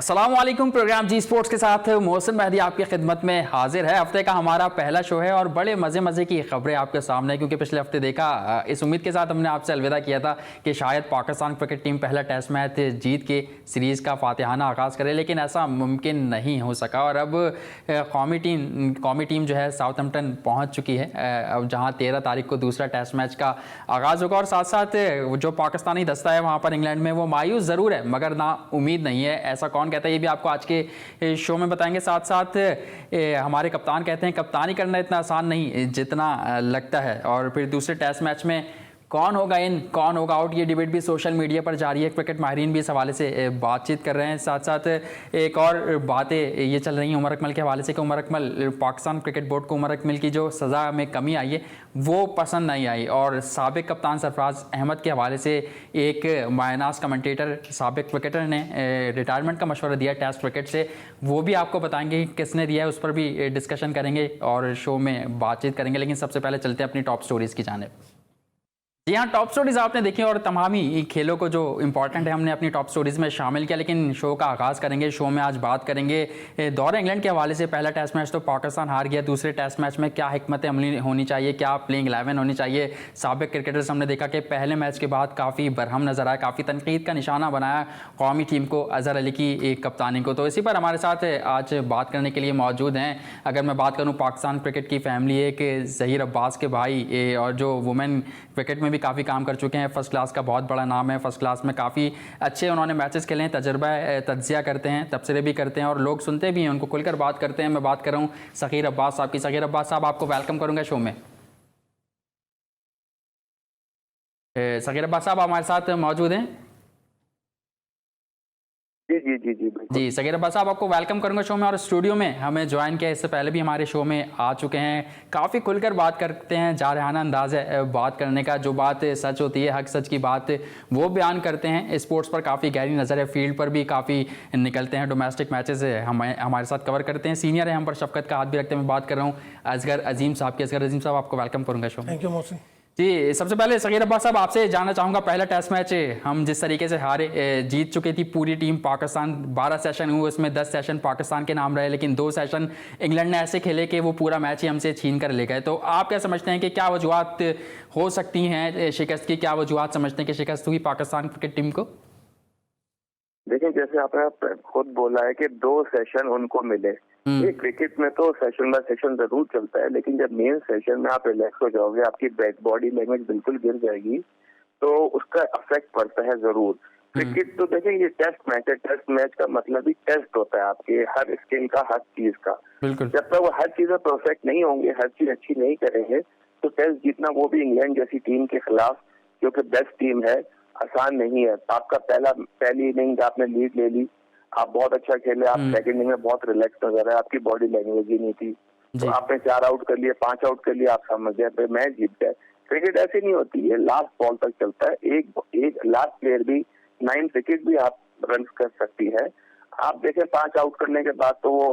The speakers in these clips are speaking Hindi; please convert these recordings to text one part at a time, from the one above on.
अस्सलाम वालेकुम। प्रोग्राम जी स्पोर्ट्स के साथ मोहसिन मेहदी आपकी खिदमत में हाजिर है। हफ्ते का हमारा पहला शो है और बड़े मज़े की खबरें आपके सामने, क्योंकि पिछले हफ्ते देखा इस उम्मीद के साथ हमने आपसे अलविदा किया था कि शायद पाकिस्तान क्रिकेट टीम पहला टेस्ट मैच जीत के सीरीज़ का फातिहाना आगाज़ करे, लेकिन ऐसा मुमकिन नहीं हो सका। और अब कौमी टीम जो है साउथहैम्पटन पहुँच चुकी है, अब जहाँ 13 तारीख को दूसरा टेस्ट मैच का आगाज़ होगा। और साथ साथ जो पाकिस्तानी दस्ता है वहाँ पर इंग्लैंड में, वो मायूस ज़रूर है मगर ना उम्मीद नहीं है। ऐसा कौन कहता है, ये भी आपको आज के शो में बताएंगे। साथ साथ हमारे कप्तान कहते हैं कप्तानी करना इतना आसान नहीं जितना लगता है। और फिर दूसरे टेस्ट मैच में कौन होगा इन कौन होगा आउट, ये डिबेट भी सोशल मीडिया पर जारी है। क्रिकेट माहिरीन भी इस हवाले से बातचीत कर रहे हैं। साथ साथ एक और बातें ये चल रही हैं उमर अकमल के हवाले से कि उमर अकमल, पाकिस्तान क्रिकेट बोर्ड को उमर अकमल की जो सज़ा में कमी आई है वो पसंद नहीं आई। और साबिक कप्तान सरफराज अहमद के हवाले से एक मायनास कमेंटेटर, साबिक क्रिकेटर ने रिटायरमेंट का मशवरा दिया टेस्ट क्रिकेट से, वो भी आपको बताएंगे किसने दिया है, उस पर भी डिस्कशन करेंगे और शो में बातचीत करेंगे। लेकिन सबसे पहले चलते हैं अपनी टॉप स्टोरीज़ की जानिब। जी हाँ, टॉप स्टोरीज आपने देखी और तमाम ही खेलों को जो इंपॉर्टेंट है हमने अपनी टॉप स्टोरीज में शामिल किया। लेकिन शो का आगाज़ करेंगे। शो में आज बात करेंगे दौरे इंग्लैंड के हवाले से। पहला टेस्ट मैच तो पाकिस्तान हार गया, दूसरे टेस्ट मैच में क्या हिकमत अमली होनी चाहिए, क्या प्लेइंग 11 होनी चाहिए। साबिक क्रिकेटर्स हमने देखा कि पहले मैच के बाद काफ़ी बरहम नजर आया, काफ़ी तनकीद का निशाना बनाया कौमी टीम को, अजहर अली की कप्तानी को। तो इसी पर हमारे साथ आज बात करने के लिए मौजूद हैं। अगर मैं बात करूँ पाकिस्तान क्रिकेट की फैमिली, एक ज़हीर अब्बास के भाई और जो वुमेन क्रिकेट में भी काफ़ी काम कर चुके हैं, फर्स्ट क्लास का बहुत बड़ा नाम है, फर्स्ट क्लास में काफ़ी अच्छे उन्होंने मैचेस खेले हैं, तजर्बा तज्जिया करते हैं, तबसरे भी करते हैं और लोग सुनते भी हैं, उनको खुलकर बात करते हैं। मैं बात कर रहा हूँ सगीर अब्बास साहब की। सगीर अब्बास साहब, आपको वेलकम करूँगा शो में। सगीर अब्बास साहब हमारे साथ मौजूद हैं। जी सगीर अब्बास साहब, आपको वेलकम करूंगा शो में। और स्टूडियो में हमें ज्वाइन किया, इससे पहले भी हमारे शो में आ चुके हैं, काफ़ी खुलकर बात करते हैं, जारहाना अंदाज है बात करने का, जो बात सच होती है, हक सच की बात वो बयान करते हैं। स्पोर्ट्स पर काफ़ी गहरी नज़र है, फील्ड पर भी काफ़ी निकलते हैं, डोमेस्टिक मैचेस हमारे साथ कवर करते हैं, सीनियर है हम पर शफकत का हाथ भी रखते हैं। मैं बात कर रहा हूँ असगर अजीम साहब की। असगर अजीम साहब, आपको वेलकम करूँगा शो में। थैंक यू मोहसिन जी, सबसे पहले सगीर अब्बास साहब आपसे जानना चाहूँगा, पहला टेस्ट मैच हम जिस तरीके से हारे, जीत चुकी थी पूरी टीम पाकिस्तान, 12 सेशन हुए, उसमें 10 सेशन पाकिस्तान के नाम रहे, लेकिन 2 सेशन इंग्लैंड ने ऐसे खेले कि वो पूरा मैच ही हमसे छीन कर ले गए। तो आप क्या समझते हैं कि क्या वजूहत हो सकती हैं शिकस्त की, क्या वजूहत समझते हैं कि शिकस्त हुई पाकिस्तान क्रिकेट टीम को? देखिए, जैसे आपने खुद बोला है कि 2 सेशन उनको मिले। ये क्रिकेट में तो सेशन बाय सेशन जरूर चलता है, लेकिन जब मेन सेशन में आप रिलैक्स हो जाओगे, आपकी बॉडी लैंग्वेज बिल्कुल गिर जाएगी, तो उसका अफेक्ट पड़ता है जरूर। क्रिकेट तो देखिए, ये टेस्ट मैच है, टेस्ट मैच का मतलब ही टेस्ट होता है आपके हर स्किल का, हर चीज का। जब तक वो हर चीज परफेक्ट नहीं होंगे, हर चीज अच्छी नहीं करेंगे, तो टेस्ट जीतना, वो भी इंग्लैंड जैसी टीम के खिलाफ जो कि बेस्ट टीम है, आसान नहीं है। आपका पहली इनिंग आपने लीड ले ली, आप बहुत अच्छा खेले, आप सेकंड इनिंग में बहुत रिलैक्स नजर आए, आपकी बॉडी लैंग्वेज ही नहीं थी, तो आपने 4 आउट कर लिए, 5 आउट कर लिए, आप समझ गए मैच जीत गए। क्रिकेट ऐसे नहीं होती है, लास्ट बॉल तक चलता है। एक लास्ट प्लेयर भी 9 विकेट भी आप रन कर सकती है। आप देखें 5 आउट करने के बाद तो वो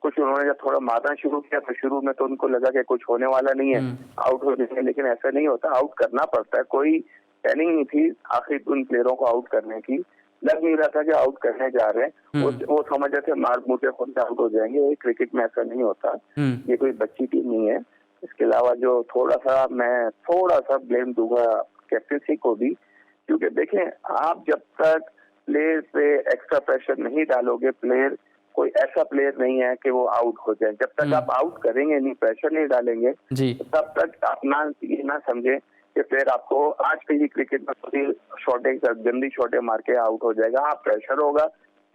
कुछ उन्होंने जब थोड़ा मारना शुरू किया तो शुरू में तो उनको लगा कि कुछ होने वाला नहीं है, आउट हो जाएंगे, लेकिन ऐसा नहीं होता, आउट करना पड़ता है। कोई प्लानिंग नहीं थी आखिर उन प्लेयरों को आउट करने की, लग नहीं रहा था कि आउट करने जा रहे हैं, वो समझ रहे थे मार मुझे खुद से आउट हो जाएंगे। क्रिकेट में ऐसा नहीं होता, ये कोई बच्ची टीम नहीं है। इसके अलावा जो मैं थोड़ा सा ब्लेम दूंगा कैप्टनसी को भी, क्योंकि देखें, आप जब तक प्लेयर पे एक्स्ट्रा प्रेशर नहीं डालोगे, प्लेयर कोई ऐसा प्लेयर नहीं है कि वो आउट हो जाए, जब तक आप आउट करेंगे नहीं, प्रेशर नहीं डालेंगे, तब तक आप ये ना समझे कि प्लेयर आपको आज के ही क्रिकेट में शॉटें गंदी शॉटें मार के आउट हो जाएगा। हाँ, प्रेशर होगा,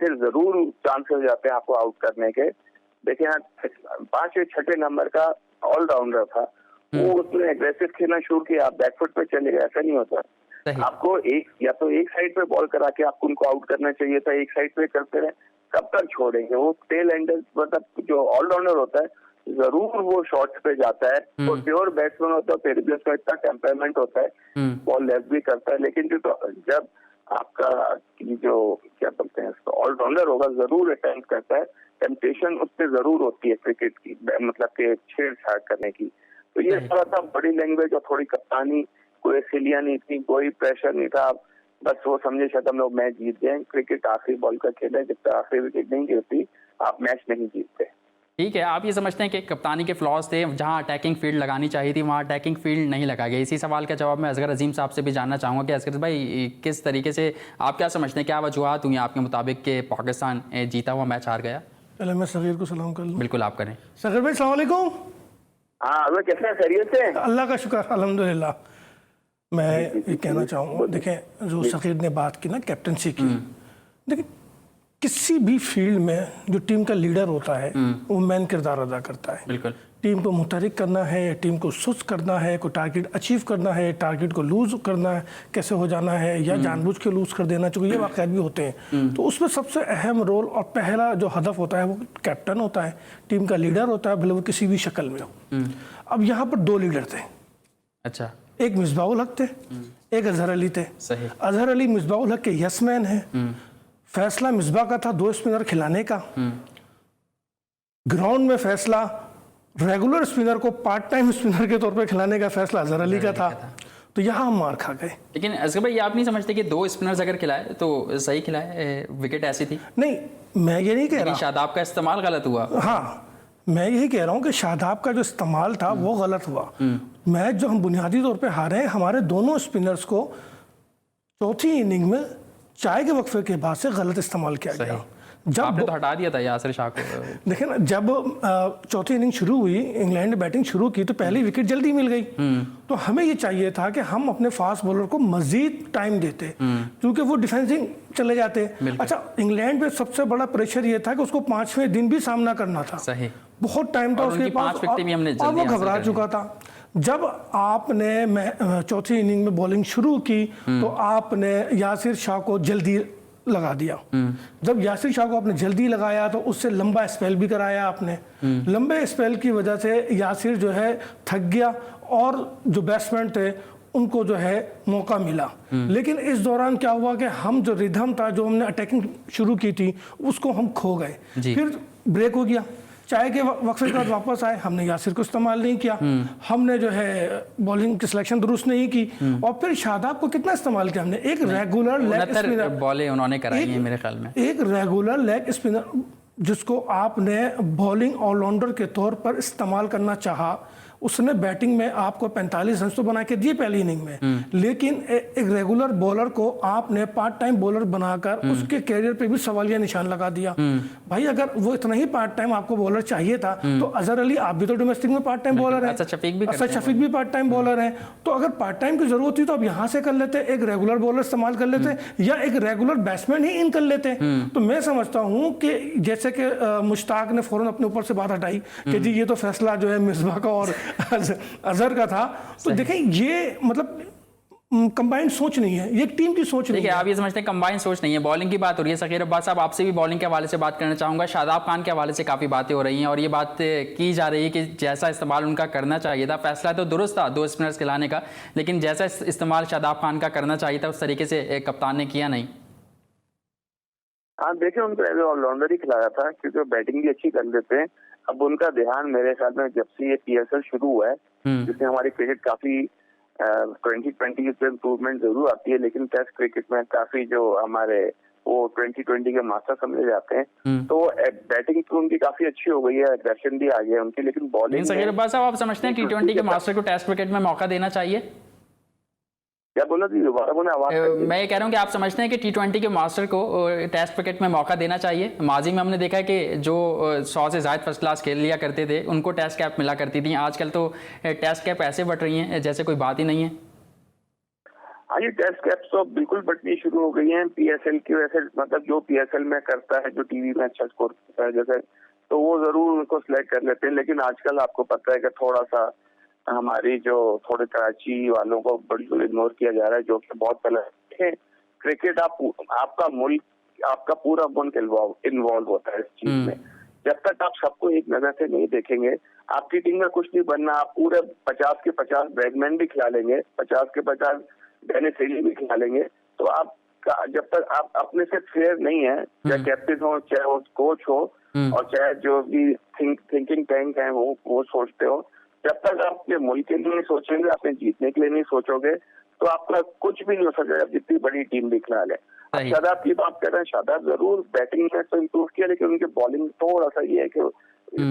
फिर जरूर चांसेस हो जाते हैं आपको आउट करने के। देखिए, 5वें-6ठे नंबर का ऑलराउंडर था, वो उसने एग्रेसिव खेलना शुरू किया, आप बैकफुट पे चले गए, ऐसा नहीं होता। आपको एक साइड पे बॉल करा के आपको उनको आउट करना चाहिए था, एक साइड पे करते रहे, कब तक छोड़ेंगे? वो टेल एंडर, मतलब जो ऑलराउंडर होता है, जरूर वो शॉट्स पे जाता है, वो प्योर बैट्समैन होता है, फिर भी उसका इतना टेम्परामेंट होता है, बॉल लेफ्ट भी करता है, लेकिन जब आपका जो क्या बोलते हैं ऑलराउंडर होगा, जरूर अटेम्प्ट करता है, टेम्पटेशन उस पर जरूर होती है क्रिकेट की, मतलब के छेड़छाड़ करने की। तो ये थोड़ा सा बॉडी लैंग्वेज और थोड़ी कप्तानी, कोई सिलिया नहीं थी, कोई प्रेशर नहीं था, बस वो समझे शायद हम लोग मैच जीत गए। क्रिकेट आखिरी बॉल का खेल है, जब तक आखिरी विकेट नहीं गिरती आप मैच नहीं जीतते। ठीक है, आप ये समझते हैं कि कप्तानी के फ्लॉज थे, जहां अटैकिंग फील्ड लगानी चाहिए थी वहां अटैकिंग फील्ड नहीं लगा गया। इसी सवाल का जवाब मैं असगर अजीम साहब से भी जानना चाहूँगा कि असगर भाई किस तरीके से आप क्या समझते हैं, क्या वजूहत हुई आपके मुताबिक कि पाकिस्तान जीता हुआ मैच हार गया? पहले मैं सगीर को सलाम कर लूँ। बिल्कुल, आप करें। सगीर भाई सलाम वालेकुम। हाँ, अगर कैसे हैं, खैरियत से? अल्लाह का शुक्र अल्हम्दुलिल्लाह। मैं ये कहना चाहूँगा, देखें जो सगीर ने बात की ना कैप्टनसी की, देखिए किसी भी फील्ड में जो टीम का लीडर होता है वो मैन किरदार अदा करता है। बिल्कुल, टीम को मुतहरिक करना है, टीम को सुस्त करना है, कोई टारगेट अचीव करना है, टारगेट को लूज करना है, कैसे हो जाना है, या जानबूझ के लूज कर देना, चूँकि ये वाक़यात भी होते हैं। तो उसमें सबसे अहम रोल और पहला जो हदफ होता है वो कैप्टन होता है, टीम का लीडर होता है, भले वो किसी भी शक्ल में हो। अब यहाँ पर दो लीडर थे। अच्छा, एक मिसबाहुल हक थे, एक अजहर अली थे। सही। अजहर अली मिसबाहुल हक के यसमैन है। फैसला मिसबाह का था 2 स्पिनर खिलाने का। ग्राउंड में फैसला रेगुलर स्पिनर को पार्ट टाइम स्पिनर के तौर पे खिलाने का फैसला अजहर अली का था। तो यहाँ हम मार खा गए। लेकिन असगर भाई आप नहीं समझते कि 2 स्पिनर्स अगर खिलाए तो सही खिलाए, विकेट ऐसी थी? नहीं, मैं ये नहीं कह रहा। शादाब का इस्तेमाल गलत हुआ। हाँ, मैं यही कह रहा हूँ कि शादाब का जो इस्तेमाल था वो गलत हुआ। मैच जो हम बुनियादी तौर पे हारे हैं, हमारे दोनों स्पिनर्स को चौथी इनिंग में चाय के वक्फे के बाद से गलत इस्तेमाल किया गया। जब आपने तो हटा दिया था यासिर शाह को। देखें ना, जब चौथी इनिंग शुरू हुई, इंग्लैंड ने बैटिंग शुरू की तो पहली विकेट जल्दी मिल गई। तो हमें ये चाहिए था कि हम अपने फास्ट बॉलर को मजीद टाइम देते, क्योंकि वो डिफेंसिंग चले जाते। अच्छा, इंग्लैंड पे सबसे बड़ा प्रेशर ये था कि उसको 5वें दिन भी सामना करना था। सही, बहुत टाइम था उसके पास और वो घबरा चुका था। जब आपने चौथी इनिंग में बॉलिंग शुरू की तो आपने यासिर शाह को जल्दी लगा दिया। जब यासिर शाह को आपने जल्दी लगाया तो उससे लंबा स्पेल भी कराया आपने। लंबे स्पेल की वजह से यासिर जो है थक गया और जो बैट्समैन थे उनको जो है मौका मिला। लेकिन इस दौरान क्या हुआ कि हम जो रिदम था, जो हमने अटैकिंग शुरू की थी, उसको हम खो गए। फिर ब्रेक हो गया, चाय के वक्फे के बाद वापस आए, हमने यासिर को इस्तेमाल नहीं किया, हमने जो है बॉलिंग की सिलेक्शन दुरुस्त नहीं की। और फिर शादाब को कितना इस्तेमाल किया हमने? एक रेगुलर लेग स्पिनर बॉलें उन्होंने कराई हैं मेरे ख्याल में। एक रेगुलर लेग स्पिनर जिसको आपने बॉलिंग ऑलराउंडर के तौर पर इस्तेमाल करना चाहा, उसने बैटिंग में आपको 45 रन तो बना के दिए पहली इनिंग में। लेकिन एक रेगुलर बॉलर को आपने पार्ट टाइम बॉलर बनाकर उसके कैरियर पे भी सवालिया निशान लगा दिया। भाई अगर वो इतना ही पार्ट टाइम आपको बॉलर चाहिए था तो अजहर अली, आप भी तो डोमेस्टिक में पार्ट टाइम बॉलर है, शफीक भी पार्ट टाइम बॉलर है। तो अगर पार्ट टाइम की जरूरत थी तो आप यहाँ से कर लेते, एक रेगुलर बॉलर इस्तेमाल कर लेते, या एक रेगुलर बैट्समैन ही इन कर लेते। तो मैं समझता हूँ कि जैसे कि मुश्ताक ने फौरन अपने ऊपर से बात हटाई कि जी ये तो फैसला जो है मिसबाह का और अजहर का था। तो देखें, ये मतलब कंबाइंड सोच नहीं है, ये टीम की सोच नहीं है। आप ये समझते हैं कंबाइंड सोच नहीं है। बॉलिंग की बात हो रही है, सकीर अब्बास साहब आपसे भी बॉलिंग के हवाले से बात करना चाहूंगा। शादाब खान के हवाले से काफ़ी बातें हो रही हैं और ये बात की जा रही है कि जैसा इस्तेमाल उनका करना चाहिए था, फैसला तो दुरुस्त था 2 स्पिनर्स खिलाने का, लेकिन जैसा इस्तेमाल शादाब खान का करना चाहिए था उस तरीके से कप्तान ने किया नहीं। हाँ, देखिए उनको एज ऑलराउंडर ही खिलाया था, क्योंकि बैटिंग भी अच्छी कर लेते हैं। अब उनका ध्यान मेरे ख्याल में जब से ये PSL शुरू हुआ है, जिसमें हमारी क्रिकेट काफी 2020 से इम्प्रूवमेंट जरूर आती है, लेकिन टेस्ट क्रिकेट में काफी जो हमारे वो 2020 के मास्टर समझे जाते हैं। तो बैटिंग तो उनकी काफी अच्छी हो गई है, एग्रेशन भी आ गया उनकी, लेकिन बॉलिंग। सकीर अब्बास साहब, आप समझते हैं T20 के मास्टर को टेस्ट क्रिकेट में मौका देना चाहिए? क्या बोला जी, दोबारा बोले आवाज। मैं ये कह रहा हूँ कि आप समझते हैं कि T20 के मास्टर को टेस्ट क्रिकेट में मौका देना चाहिए? माजी में हमने देखा है कि जो 100 से ज़्यादा फर्स्ट क्लास खेल लिया करते थे उनको टेस्ट कैप मिला करती थी। आजकल तो टेस्ट कैप ऐसे बट रही हैं जैसे कोई बात ही नहीं है। हाँ जी, टेस्ट कैप्स तो बिल्कुल बटनी शुरू हो गई हैं PSL की वजह से। मतलब जो PSL में करता है, जो टीवी में अच्छा स्कोर करता है जैसे, तो वो जरूर उनको सिलेक्ट कर लेते हैं। लेकिन आजकल आपको पता है कि थोड़ा सा हमारी जो थोड़े कराची वालों को बिल्कुल इग्नोर किया जा रहा है, जो कि बहुत गलत है। क्रिकेट आपका मुल्क, आपका पूरा मुल्क इन्वॉल्व होता है इस चीज में। जब तक आप सबको एक नजर से नहीं देखेंगे, आपकी टीम में कुछ नहीं बनना। आप पूरे 50 के 50 बैट्समैन भी खिला लेंगे, 50 के 50 डेनिस हेली भी खिला लेंगे, तो आप जब तक आप अपने से फेयर नहीं है, चाहे कैप्टन हो, चाहे वो कोच हो, और चाहे जो भी थिंकिंग टैंक है वो सोचते हो, जब तक आप अपने मुल्क के लिए नहीं सोचेंगे, अपने जीतने के लिए नहीं सोचोगे, तो आपका कुछ भी नहीं हो सकेगा, जितनी बड़ी टीम भी खिला ले। शादाब की बात कर रहे हैं, शादाब जरूर बैटिंग में तो इम्प्रूव किया, लेकिन उनके बॉलिंग थोड़ा सा ये है कि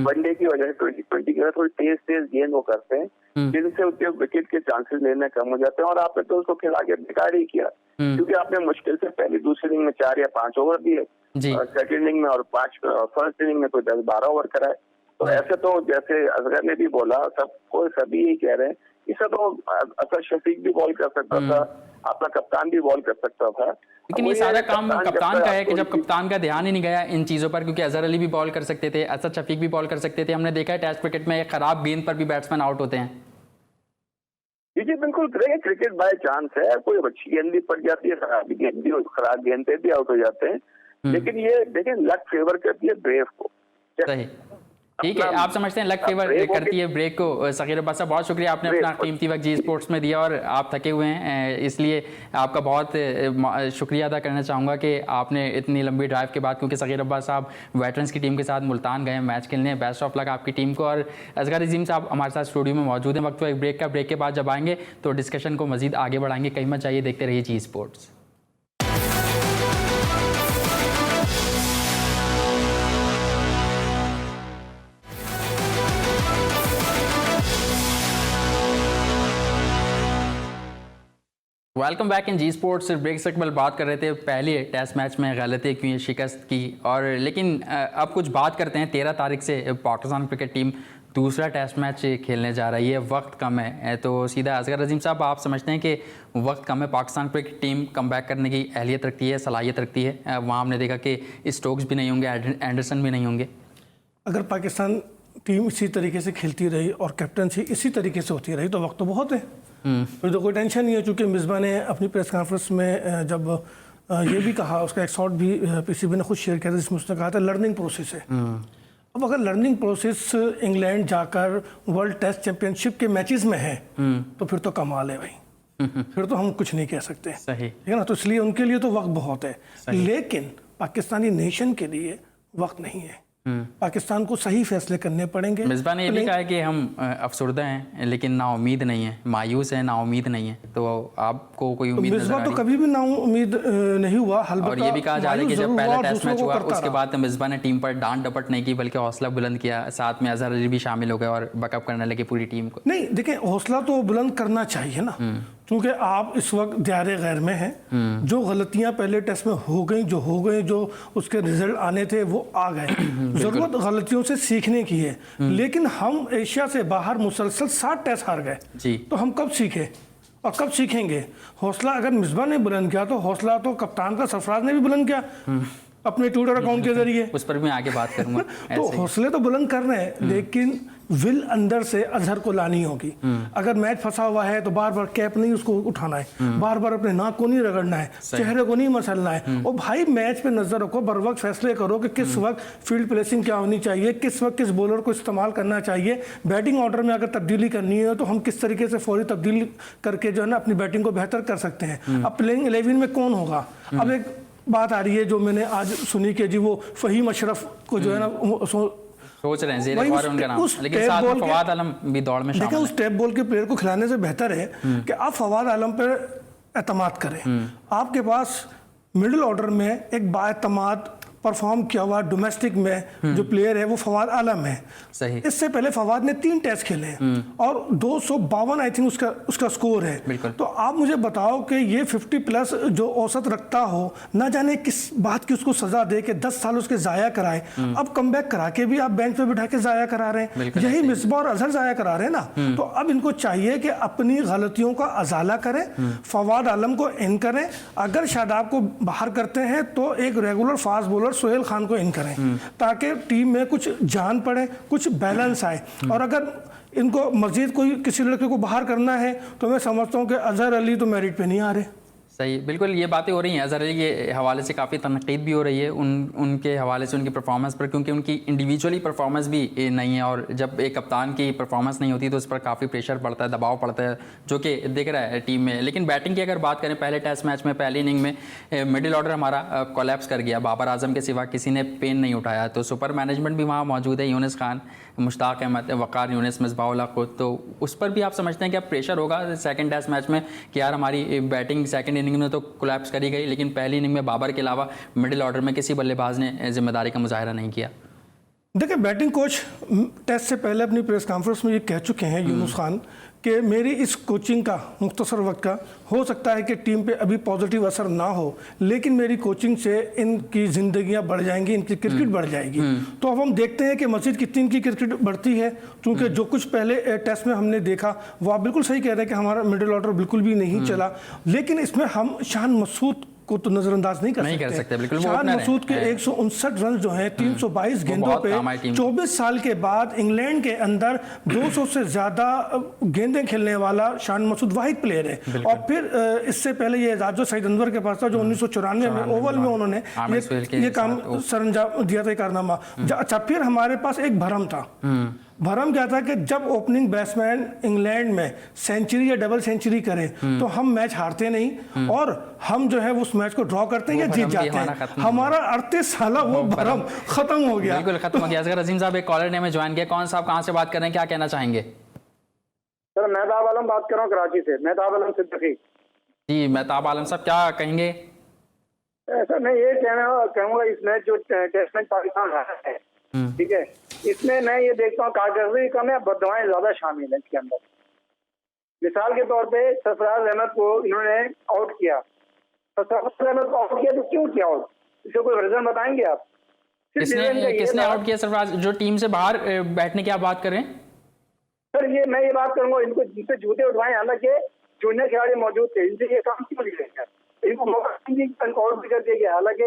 वनडे की वजह से 2020 की थोड़ी तेज गेंद वो करते हैं, जिनसे उनके विकेट के चांसेस लेने कम हो जाते हैं। और आपने तो उसको खिला के बेकार ही किया, क्योंकि आपने मुश्किल से पहली दूसरी इनिंग में 4 या 5 ओवर दिए, सेकंड इनिंग में और 5 फर्स्ट इनिंग में कोई 10-12 ओवर कराए। तो ऐसे तो जैसे अजगर ने भी बोला, सबको सभी यही कह रहे हैं, इसे तो असद शफीक भी बॉल कर सकता था, आपका कप्तान भी बॉल कर सकता था। लेकिन ये सारा काम कप्तान का है कि जब कप्तान का ध्यान ही नहीं गया इन चीज़ों पर, क्योंकि अजहर अली भी बॉल कर सकते थे, असद शफीक भी बॉल कर सकते थे। हमने देखा है टेस्ट क्रिकेट में एक खराब गेंद पर भी बैट्समैन आउट होते हैं। जी बिल्कुल, क्रिकेट बाय चांस है, कोई अच्छी गेंद भी पड़ जाती है, खराब गेंद पे भी आउट हो जाते हैं। लेकिन ये देखिए, लक फेवर करती है ब्रेव को। सही, ठीक है, आप समझते हैं लक फेवर करती है ब्रेक को। सगीर अब्बास साहब, बहुत शुक्रिया, आपने अपना कीमती वक्त जी स्पोर्ट्स में दिया, और आप थके हुए हैं, इसलिए आपका बहुत शुक्रिया अदा करना चाहूँगा कि आपने इतनी लंबी ड्राइव के बाद, क्योंकि सगीर अब्बास साहब वेटरन्स की टीम के साथ मुल्तान गए मैच खेलने। बेस्ट ऑफ लक आपकी टीम को। और असगर अजीम साहब हमारे साथ स्टूडियो में मौजूद हैं। वक्त तो एक ब्रेक का, ब्रेक के बाद जब आएंगे तो डिस्कशन को मजीद आगे बढ़ाएंगे। कहीं मत चाहिए, देखते रहिए Zee sports. Welcome back in Zee sports. Break से कबल बात कर रहे थे पहले टेस्ट मैच में गलती क्यों शिकस्त की, और लेकिन अब कुछ बात करते हैं। 13 तारीख से पाकिस्तान क्रिकेट टीम दूसरा टेस्ट मैच खेलने जा रही है, वक्त कम है। तो सीधा असगर अजीम साहब, आप समझते हैं कि वक्त कम है, Pakistan cricket team come back करने की अहलियत रखती है, सलाहियत रखती है? वहाँ हमने देखा कि स्टोक्स भी नहीं होंगे, एंडरसन भी नहीं होंगे। अगर पाकिस्तान टीम इसी तरीके से खेलती रही और कैप्टनसी इसी तरीके से होती रही तो वक्त तो बहुत है, फिर तो कोई टेंशन नहीं है। चूँकि मिसबा ने अपनी प्रेस कॉन्फ्रेंस में जब ये भी कहा, उसका एक शॉट भी पीसीबी ने खुद शेयर किया था, जिसमें उसने कहा था लर्निंग प्रोसेस है। अब अगर लर्निंग प्रोसेस इंग्लैंड जाकर वर्ल्ड टेस्ट चैंपियनशिप के मैचेस में है तो फिर तो कमाल है भाई, फिर तो हम कुछ नहीं कह सकते। सही है ना, तो इसलिए उनके लिए तो वक्त बहुत है, लेकिन पाकिस्तानी नेशन के लिए वक्त नहीं है। पाकिस्तान को सही फैसले करने पड़ेंगे। मिसबा ने ये भी कहा है कि हम अफसरदा हैं, लेकिन नाउमीद नहीं है, मायूस है, नाउमीद नहीं है। तो आपको कोई उम्मीद मिसबा तो कभी भी नाउमीद नहीं हुआ। और ये भी कहा जा रहा है कि जब पहला टेस्ट मैच हुआ उसके बाद मिसबा ने टीम पर डांट डपट नहीं की, बल्कि हौसला बुलंद किया। साथ में अजहर अली भी शामिल हो गए और बैकअप करने लगे पूरी टीम को। नहीं, देखिए, हौसला तो बुलंद करना चाहिए ना, क्योंकि आप इस वक्त दायरे गैर में हैं। जो गलतियां पहले टेस्ट में हो गई, जो उसके रिजल्ट आने थे वो आ गए। जरूरत गलतियों से सीखने की है, लेकिन हम एशिया से बाहर मुसलसल 7 टेस्ट हार गए, तो हम कब सीखे और कब सीखेंगे? हौसला अगर मिसबा ने बुलंद किया तो हौसला तो कप्तान का सरफराज ने भी बुलंद किया अपने ट्विटर अकाउंट के जरिए। उस पर मैं आगे बात करूंगा। तो हौसले तो बुलंद कर रहे हैं, लेकिन विल अंदर से अजहर को लानी होगी। अगर मैच फंसा हुआ है तो बार बार कैप नहीं उसको उठाना है, बार बार अपने नाक को नहीं रगड़ना है, चेहरे को नहीं मसलना है। और भाई मैच पे नजर रखो, बर वक्त फैसले करो कि किस वक्त फील्ड प्लेसिंग क्या होनी चाहिए, किस वक्त किस बॉलर को इस्तेमाल करना चाहिए। बैटिंग ऑर्डर में अगर तब्दीली करनी है तो हम किस तरीके से फौरी तब्दीली करके जो है ना अपनी बैटिंग को बेहतर कर सकते हैं। अब प्लेइंग 11 में कौन होगा? अब एक बात आ रही है जो मैंने आज सुनी कि जी वो फहीम अशरफ को जो है ना सोच रहे हैं उनका नाम, लेकिन साथ में फवाद आलम भी दौड़ में शामिल है। उस टैप बॉल के प्लेयर को खिलाने से बेहतर है कि आप फवाद आलम पर एतमाद करें। आपके पास मिडिल ऑर्डर में एक बाएतमाद परफॉर्म किया हुआ डोमेस्टिक में जो प्लेयर है वो फवाद आलम है। सही। इससे पहले फवाद ने 3 टेस्ट खेले हैं और 252 आई थिंक उसका स्कोर है। तो आप मुझे बताओ कि ये 50 प्लस जो औसत रखता हो, ना जाने किस बात की उसको सजा दे के 10 साल उसके जाया कराए, अब कमबैक करा के भी आप बेंच पे बिठा के जाया करा रहे हैं। यही मिसबा और अजहर जाया करा रहे हैं ना। तो अब इनको चाहिए कि अपनी गलतियों का अजाला करें, फवाद आलम को इन करें। अगर शादाब को बाहर करते हैं तो एक regular fast bowler Sohail Khan को इन करें, ताकि टीम में कुछ जान पड़े, कुछ बैलेंस आए। और अगर इनको मजीद कोई किसी लड़के को बाहर करना है तो मैं समझता हूँ कि अजहर अली तो मेरिट पे नहीं आ रहे। सही, बिल्कुल ये बातें हो रही हैं। अज़हर अली के हवाले से काफ़ी तनकीद भी हो रही है उनके हवाले से, उनकी परफॉर्मेंस पर, क्योंकि उनकी इंडिविजुअली परफॉर्मेंस भी नहीं है, और जब एक कप्तान की परफॉर्मेंस नहीं होती तो उस पर काफ़ी प्रेशर पड़ता है, दबाव पड़ता है, जो कि दिख रहा है टीम में। लेकिन बैटिंग की अगर बात करें, पहले टेस्ट मैच में पहली इनिंग में मिडिल ऑर्डर हमारा कोलैप्स कर गया, बाबर आजम के सिवा किसी ने पेन नहीं उठाया, तो सुपर मैनेजमेंट भी वहाँ मौजूद है, यूनिस खान, मुश्ताक अहमद, वक़ार यूनिस, मिसबाह-उल-हक खुद, तो उस पर भी आप समझते हैं कि अब प्रेशर होगा सेकंड टेस्ट मैच में कि यार हमारी बैटिंग सेकंड इनिंग में तो कोलैप्स करी गई, लेकिन पहली इनिंग में बाबर के अलावा मिडिल ऑर्डर में किसी बल्लेबाज ने जिम्मेदारी का मुजाहरा नहीं किया? देखिए, बैटिंग कोच टेस्ट से पहले अपनी प्रेस कॉन्फ्रेंस में ये कह चुके हैं यूनुस खान कि मेरी इस कोचिंग का मुख्तसर वक्त का हो सकता है कि टीम पे अभी पॉजिटिव असर ना हो, लेकिन मेरी कोचिंग से इनकी जिंदगियां बढ़ जाएंगी, इनकी क्रिकेट बढ़ जाएगी। तो अब हम देखते हैं कि मजीद कितनी इनकी क्रिकेट बढ़ती है, क्योंकि जो कुछ पहले टेस्ट में हमने देखा वो आप बिल्कुल सही कह रहे हैं कि हमारा मिडिल ऑर्डर बिल्कुल भी नहीं चला, लेकिन इसमें हम शान मसूद को तो नजरअंदाज नहीं कर सकते। बिल्कुल, शान मसूद के 159 रन जो हैं 322 गेंदों पे 24 साल के बाद इंग्लैंड के अंदर 200 से ज्यादा गेंदें खेलने वाला शान मसूद वाहिद प्लेयर है। और फिर इससे पहले ये एजाज सईद अनवर के पास था जो 1994 में ओवल में उन्होंने ये काम सरंजाम दिया था, कारनामा। अच्छा, फिर हमारे पास एक भरम था। भरम क्या था कि जब ओपनिंग बैट्समैन इंग्लैंड में सेंचुरी या डबल सेंचुरी करे तो हम मैच हारते नहीं, और हम जो है उस मैच को ड्रॉ करते हैं या जीत जाते हैं। हमारा 38 साल वो भरम खत्म हो गया, बिल्कुल खत्म हो गया। असगर अजीम साहब एक कॉलर ने हमें ज्वाइन किया। कौन साहब, कहाँ से बात कर रहे हैं, क्या कहना चाहेंगे? सर, मेहताब आलम बात कर रहा हूँ कराची से, मेहताब आलम सिद्दीकी जी। मेहताब आलम साहब क्या कहेंगे? सर, मैं ये कहूँगा इस मैच जो टेस्ट मैच पाकिस्तान हारा है, ठीक है, इसमें मैं ये देखता हूँ कारकर्दगी कम है, बददुआएं ज्यादा शामिल है इसके अंदर। मिसाल के तौर पे सरफराज अहमद को इन्होंने आउट किया, सरफराज अहमद को आउट किया तो क्यों किया आउट, इसका कोई रीजन बताएंगे आप? किसने आउट किया सरफराज? जो टीम से बाहर बैठने की आप बात कर रहे हैं? सर, ये मैं ये बात करूंगा, इनको जिनसे जूते उठवाए, हालांकि जूनियर खिलाड़ी मौजूद थे, इनसे ये काम क्यों नहीं लेंगे? इनको मौका आउट भी कर दिया गया, हालांकि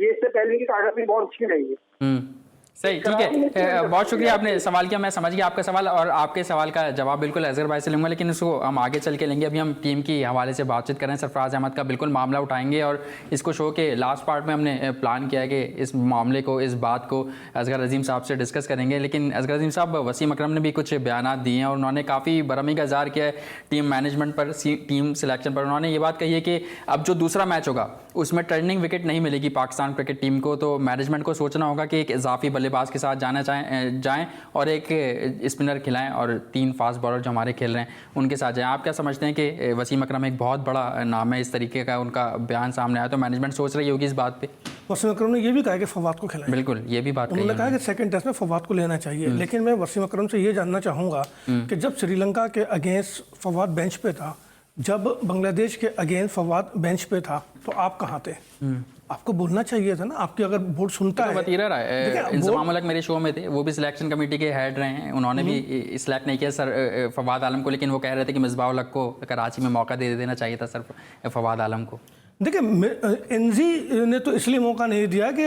ये इससे पहले की कारकर्दगी बहुत अच्छी रही है। सही, ठीक है, बहुत शुक्रिया, आपने सवाल किया, मैं समझ गया आपका सवाल, और आपके सवाल का जवाब बिल्कुल अजहर भाई से लूँगा, लेकिन इसको हम आगे चल के लेंगे। अभी हम टीम की हवाले से बातचीत करें, सरफराज अहमद का बिल्कुल मामला उठाएंगे, और इसको शो के लास्ट पार्ट में हमने प्लान किया है कि इस मामले को, इस बात को असगर अजीम साहब से डिस्कस करेंगे। लेकिन असगर अजीम साहब, वसीम अकरम ने भी कुछ बयान दिए हैं और उन्होंने काफ़ी बरहमी का इज़हार किया है टीम मैनेजमेंट पर, टीम सिलेक्शन पर। उन्होंने ये बात कही है कि अब जो दूसरा मैच होगा उसमें टर्निंग विकेट नहीं मिलेगी पाकिस्तान क्रिकेट टीम को, तो मैनेजमेंट को सोचना होगा कि एक इजाफी बल्लेबाज के साथ जाएं और एक स्पिनर खिलाएं, और 3 फास्ट बॉलर जो हमारे खेल रहे हैं उनके साथ जाएं। आप क्या समझते हैं कि वसीम अकरम एक बहुत बड़ा नाम है, इस तरीके का उनका बयान सामने आया, तो मैनेजमेंट सोच रही होगी इस बात पे? वसीम अकरम ने ये भी कहा कि फवाद को खिलाएं। बिल्कुल, ये भी बात उन्होंने कहा कि सेकंड टेस्ट में फवाद को लेना चाहिए, लेकिन मैं वसीम अकरम से ये जानना चाहूँगा कि जब श्रीलंका के अगेंस्ट फवाद बेंच पे था, जब बांग्लादेश के अगेंस्ट फवाद बेंच पे था, तो आप कहाँ थे? आपको बोलना चाहिए था ना, आपकी अगर बोर्ड सुनता है। वतीरा इंजमाम उल हक मेरे शो में थे, वो भी सिलेक्शन कमेटी के हेड रहे हैं, उन्होंने भी सिलेक्ट नहीं किया सर फवाद आलम को, लेकिन वो कह रहे थे कि मिसबाह-उल हक को कराची में मौका दे देना चाहिए था सर फवाद आलम को। देखिए, एनजी ने तो इसलिए मौका नहीं दिया कि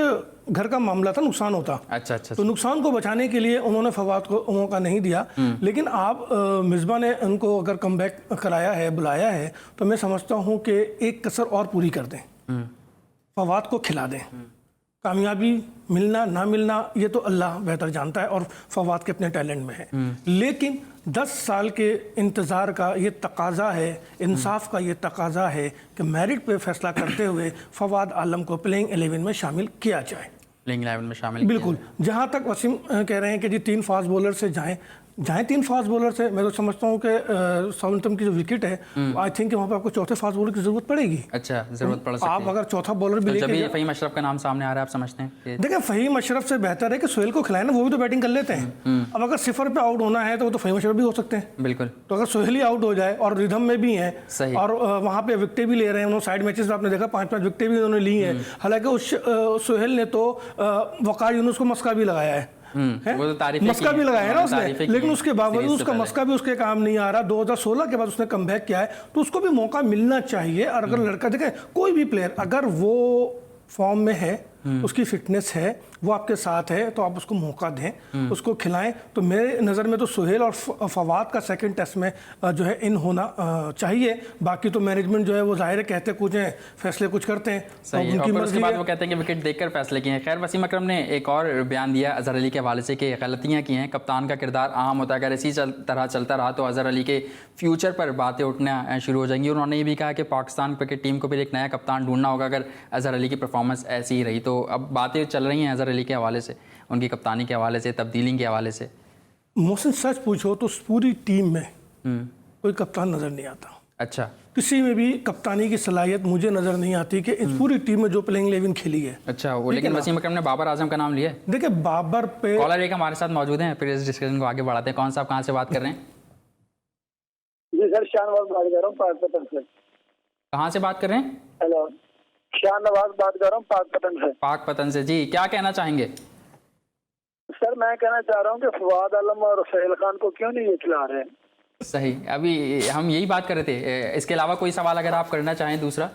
घर का मामला था, नुकसान होता। अच्छा। तो नुकसान को बचाने के लिए उन्होंने फवाद को मौका नहीं दिया। लेकिन आप मिसबा ने उनको अगर कमबैक कराया है, बुलाया है, तो मैं समझता हूँ कि एक कसर और पूरी कर दें, फवाद को खिला दें। कामयाबी मिलना ना मिलना ये तो अल्लाह बेहतर जानता है, और फवाद के अपने टैलेंट में है। लेकिन 10 साल के इंतज़ार का ये तकाजा है, इंसाफ का ये तकाजा है कि मेरिट पे फैसला करते हुए फवाद आलम को प्लेइंग 11 में शामिल किया जाए। प्लेइंग 11 में शामिल बिल्कुल। जहाँ तक वसीम कह रहे हैं कि जी 3 फास्ट बॉलर से जाएं 3 फास्ट बॉलर से, मैं तो समझता हूँ कि साउथम्पटन की जो विकेट है, आई थिंक वहाँ पे आपको चौथे फास्ट बॉलर की जरूरत पड़ेगी। अच्छा, जरूरत पड़ सकती है। आप अगर चौथा बॉलर भी लेके फ़हीम अशरफ का नाम सामने आ रहा है, आप समझते हैं? देखिए, फ़हीम अशरफ से बेहतर है कि सोहेल को खिलाए ना, वो भी तो बैटिंग कर लेते हैं। अब अगर सिफर पे आउट होना है तो वो तो फ़हीम अशरफ भी हो सकते हैं। बिल्कुल। तो अगर सोहेल ही आउट हो जाए, और रिदम में भी हैं, और वहाँ पे विकेटें भी ले रहे हैं, उन्होंने साइड मैचेस में आपने देखा 5-5 विकेटें भी उन्होंने ली हैं। हालांकि उस सोहेल ने तो वक़ार यूनुस को मस्का भी लगाया है, वो तो मस्का भी लगाया है ना उसने, लेकिन उसके बावजूद उसका मस्का भी उसके काम नहीं आ रहा। 2016 के बाद उसने कमबैक किया है, तो उसको भी मौका मिलना चाहिए। और अगर लड़का, देखें, कोई भी प्लेयर अगर वो फॉर्म में है उसकी फिटनेस है, वो आपके साथ है, तो आप उसको मौका दें, उसको खिलाएं। तो मेरे नज़र में तो सुहेल और फवाद का सेकंड टेस्ट में जो है इन होना चाहिए। बाकी तो मैनेजमेंट जो है वो जाहिर है कहते कुछ हैं, फैसले कुछ करते हैं। सही है। और उसके बाद वो कहते हैं कि विकेट देखकर फैसले किए हैं। खैर, वसीम अकरम ने एक और बयान दिया अजहर अली के हवाले से कि गलतियाँ की हैं, कप्तान का किरदार अहम होता है, अगर इसी तरह चलता रहा तो अजहर अली के फ्यूचर पर बातें उठना शुरू हो जाएंगी। उन्होंने ये भी कहा कि पाकिस्तान क्रिकेट टीम को फिर एक नया कप्तान ढूंढना होगा अगर अजहर अली की परफॉर्मेंस ऐसी ही रही। तो अब बातें चल रही हैं अजहर अली के हवाले से, उनकी कप्तानी के हवाले से, तब्दीली के हवाले से। मोहसिन सच पूछो तो उस पूरी टीम में कोई कप्तान नज़र नहीं आता। अच्छा, किसी में भी कप्तानी की सलाहियत मुझे नज़र नहीं आती कि इस पूरी टीम में जो प्लेइंग 11 खेली है। अच्छा, वो लेकिन वसीम अकरम ने बाबर आजम का नाम लिया है। देखिए बाबर पे कॉलर एक हमारे साथ मौजूद हैं, फिर इस डिस्कशन को आगे बढ़ाते हैं। कौन साहब कहाँ से बात कर रहे हैं? जी सर, शाहनवाज बात कर रहा हूँ पाकपतन से। कहाँ से बात कर रहे हैं? हेलो, शाहनवाज बात कर रहा हूँ पाकपतन से। पाकपतन से जी, क्या कहना चाहेंगे? सर मैं कहना चाह रहा हूँ कि फवाद आलम और सुहेल खान को क्यों नहीं ये खिला रहे हैं? सही, अभी हम यही बात कर रहे थे। इसके अलावा कोई सवाल अगर आप करना चाहें दूसरा?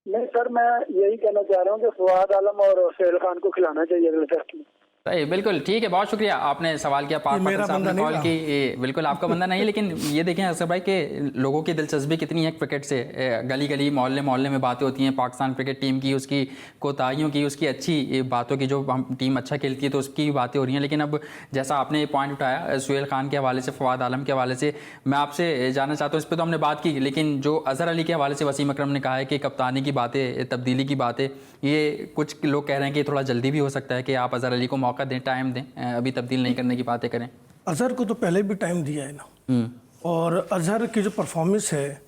नहीं सर, मैं यही कहना चाह रहा हूँ कि फवाद आलम और सुहेल खान को खिलाना चाहिए अगले टेस्ट में। सही, बिल्कुल ठीक है, बहुत शुक्रिया आपने सवाल किया। पाक मेरा साहब ने बंदा कॉल की। बिल्कुल आपका बंदा नहीं, लेकिन ये देखें असर भाई के लोगों की दिलचस्पी कितनी है क्रिकेट से। गली गली मोहल्ले मोहल्ले में बातें होती हैं पाकिस्तान क्रिकेट टीम की, उसकी कोताहियों की, उसकी अच्छी बातों की, जो हम टीम अच्छा खेलती है तो उसकी बातें हो रही हैं। लेकिन अब जैसा आपने पॉइंट उठाया सुहेल खान के हवाले से, फवाद आलम के हवाले से, मैं आपसे जानना चाहता हूँ, इस पर तो हमने बात की, लेकिन जो अजहर अली के हवाले से वसीम अकरम ने कहा है कि कप्तानी की बातें, तब्दीली की बातें, ये कुछ लोग कह रहे हैं कि थोड़ा जल्दी भी हो सकता है कि आप अजहर अली को मौका दें, टाइम दें, अभी तब्दील नहीं करने की बातें करें। अजहर को तो पहले भी टाइम दिया है ना, और अजहर की जो परफॉर्मेंस है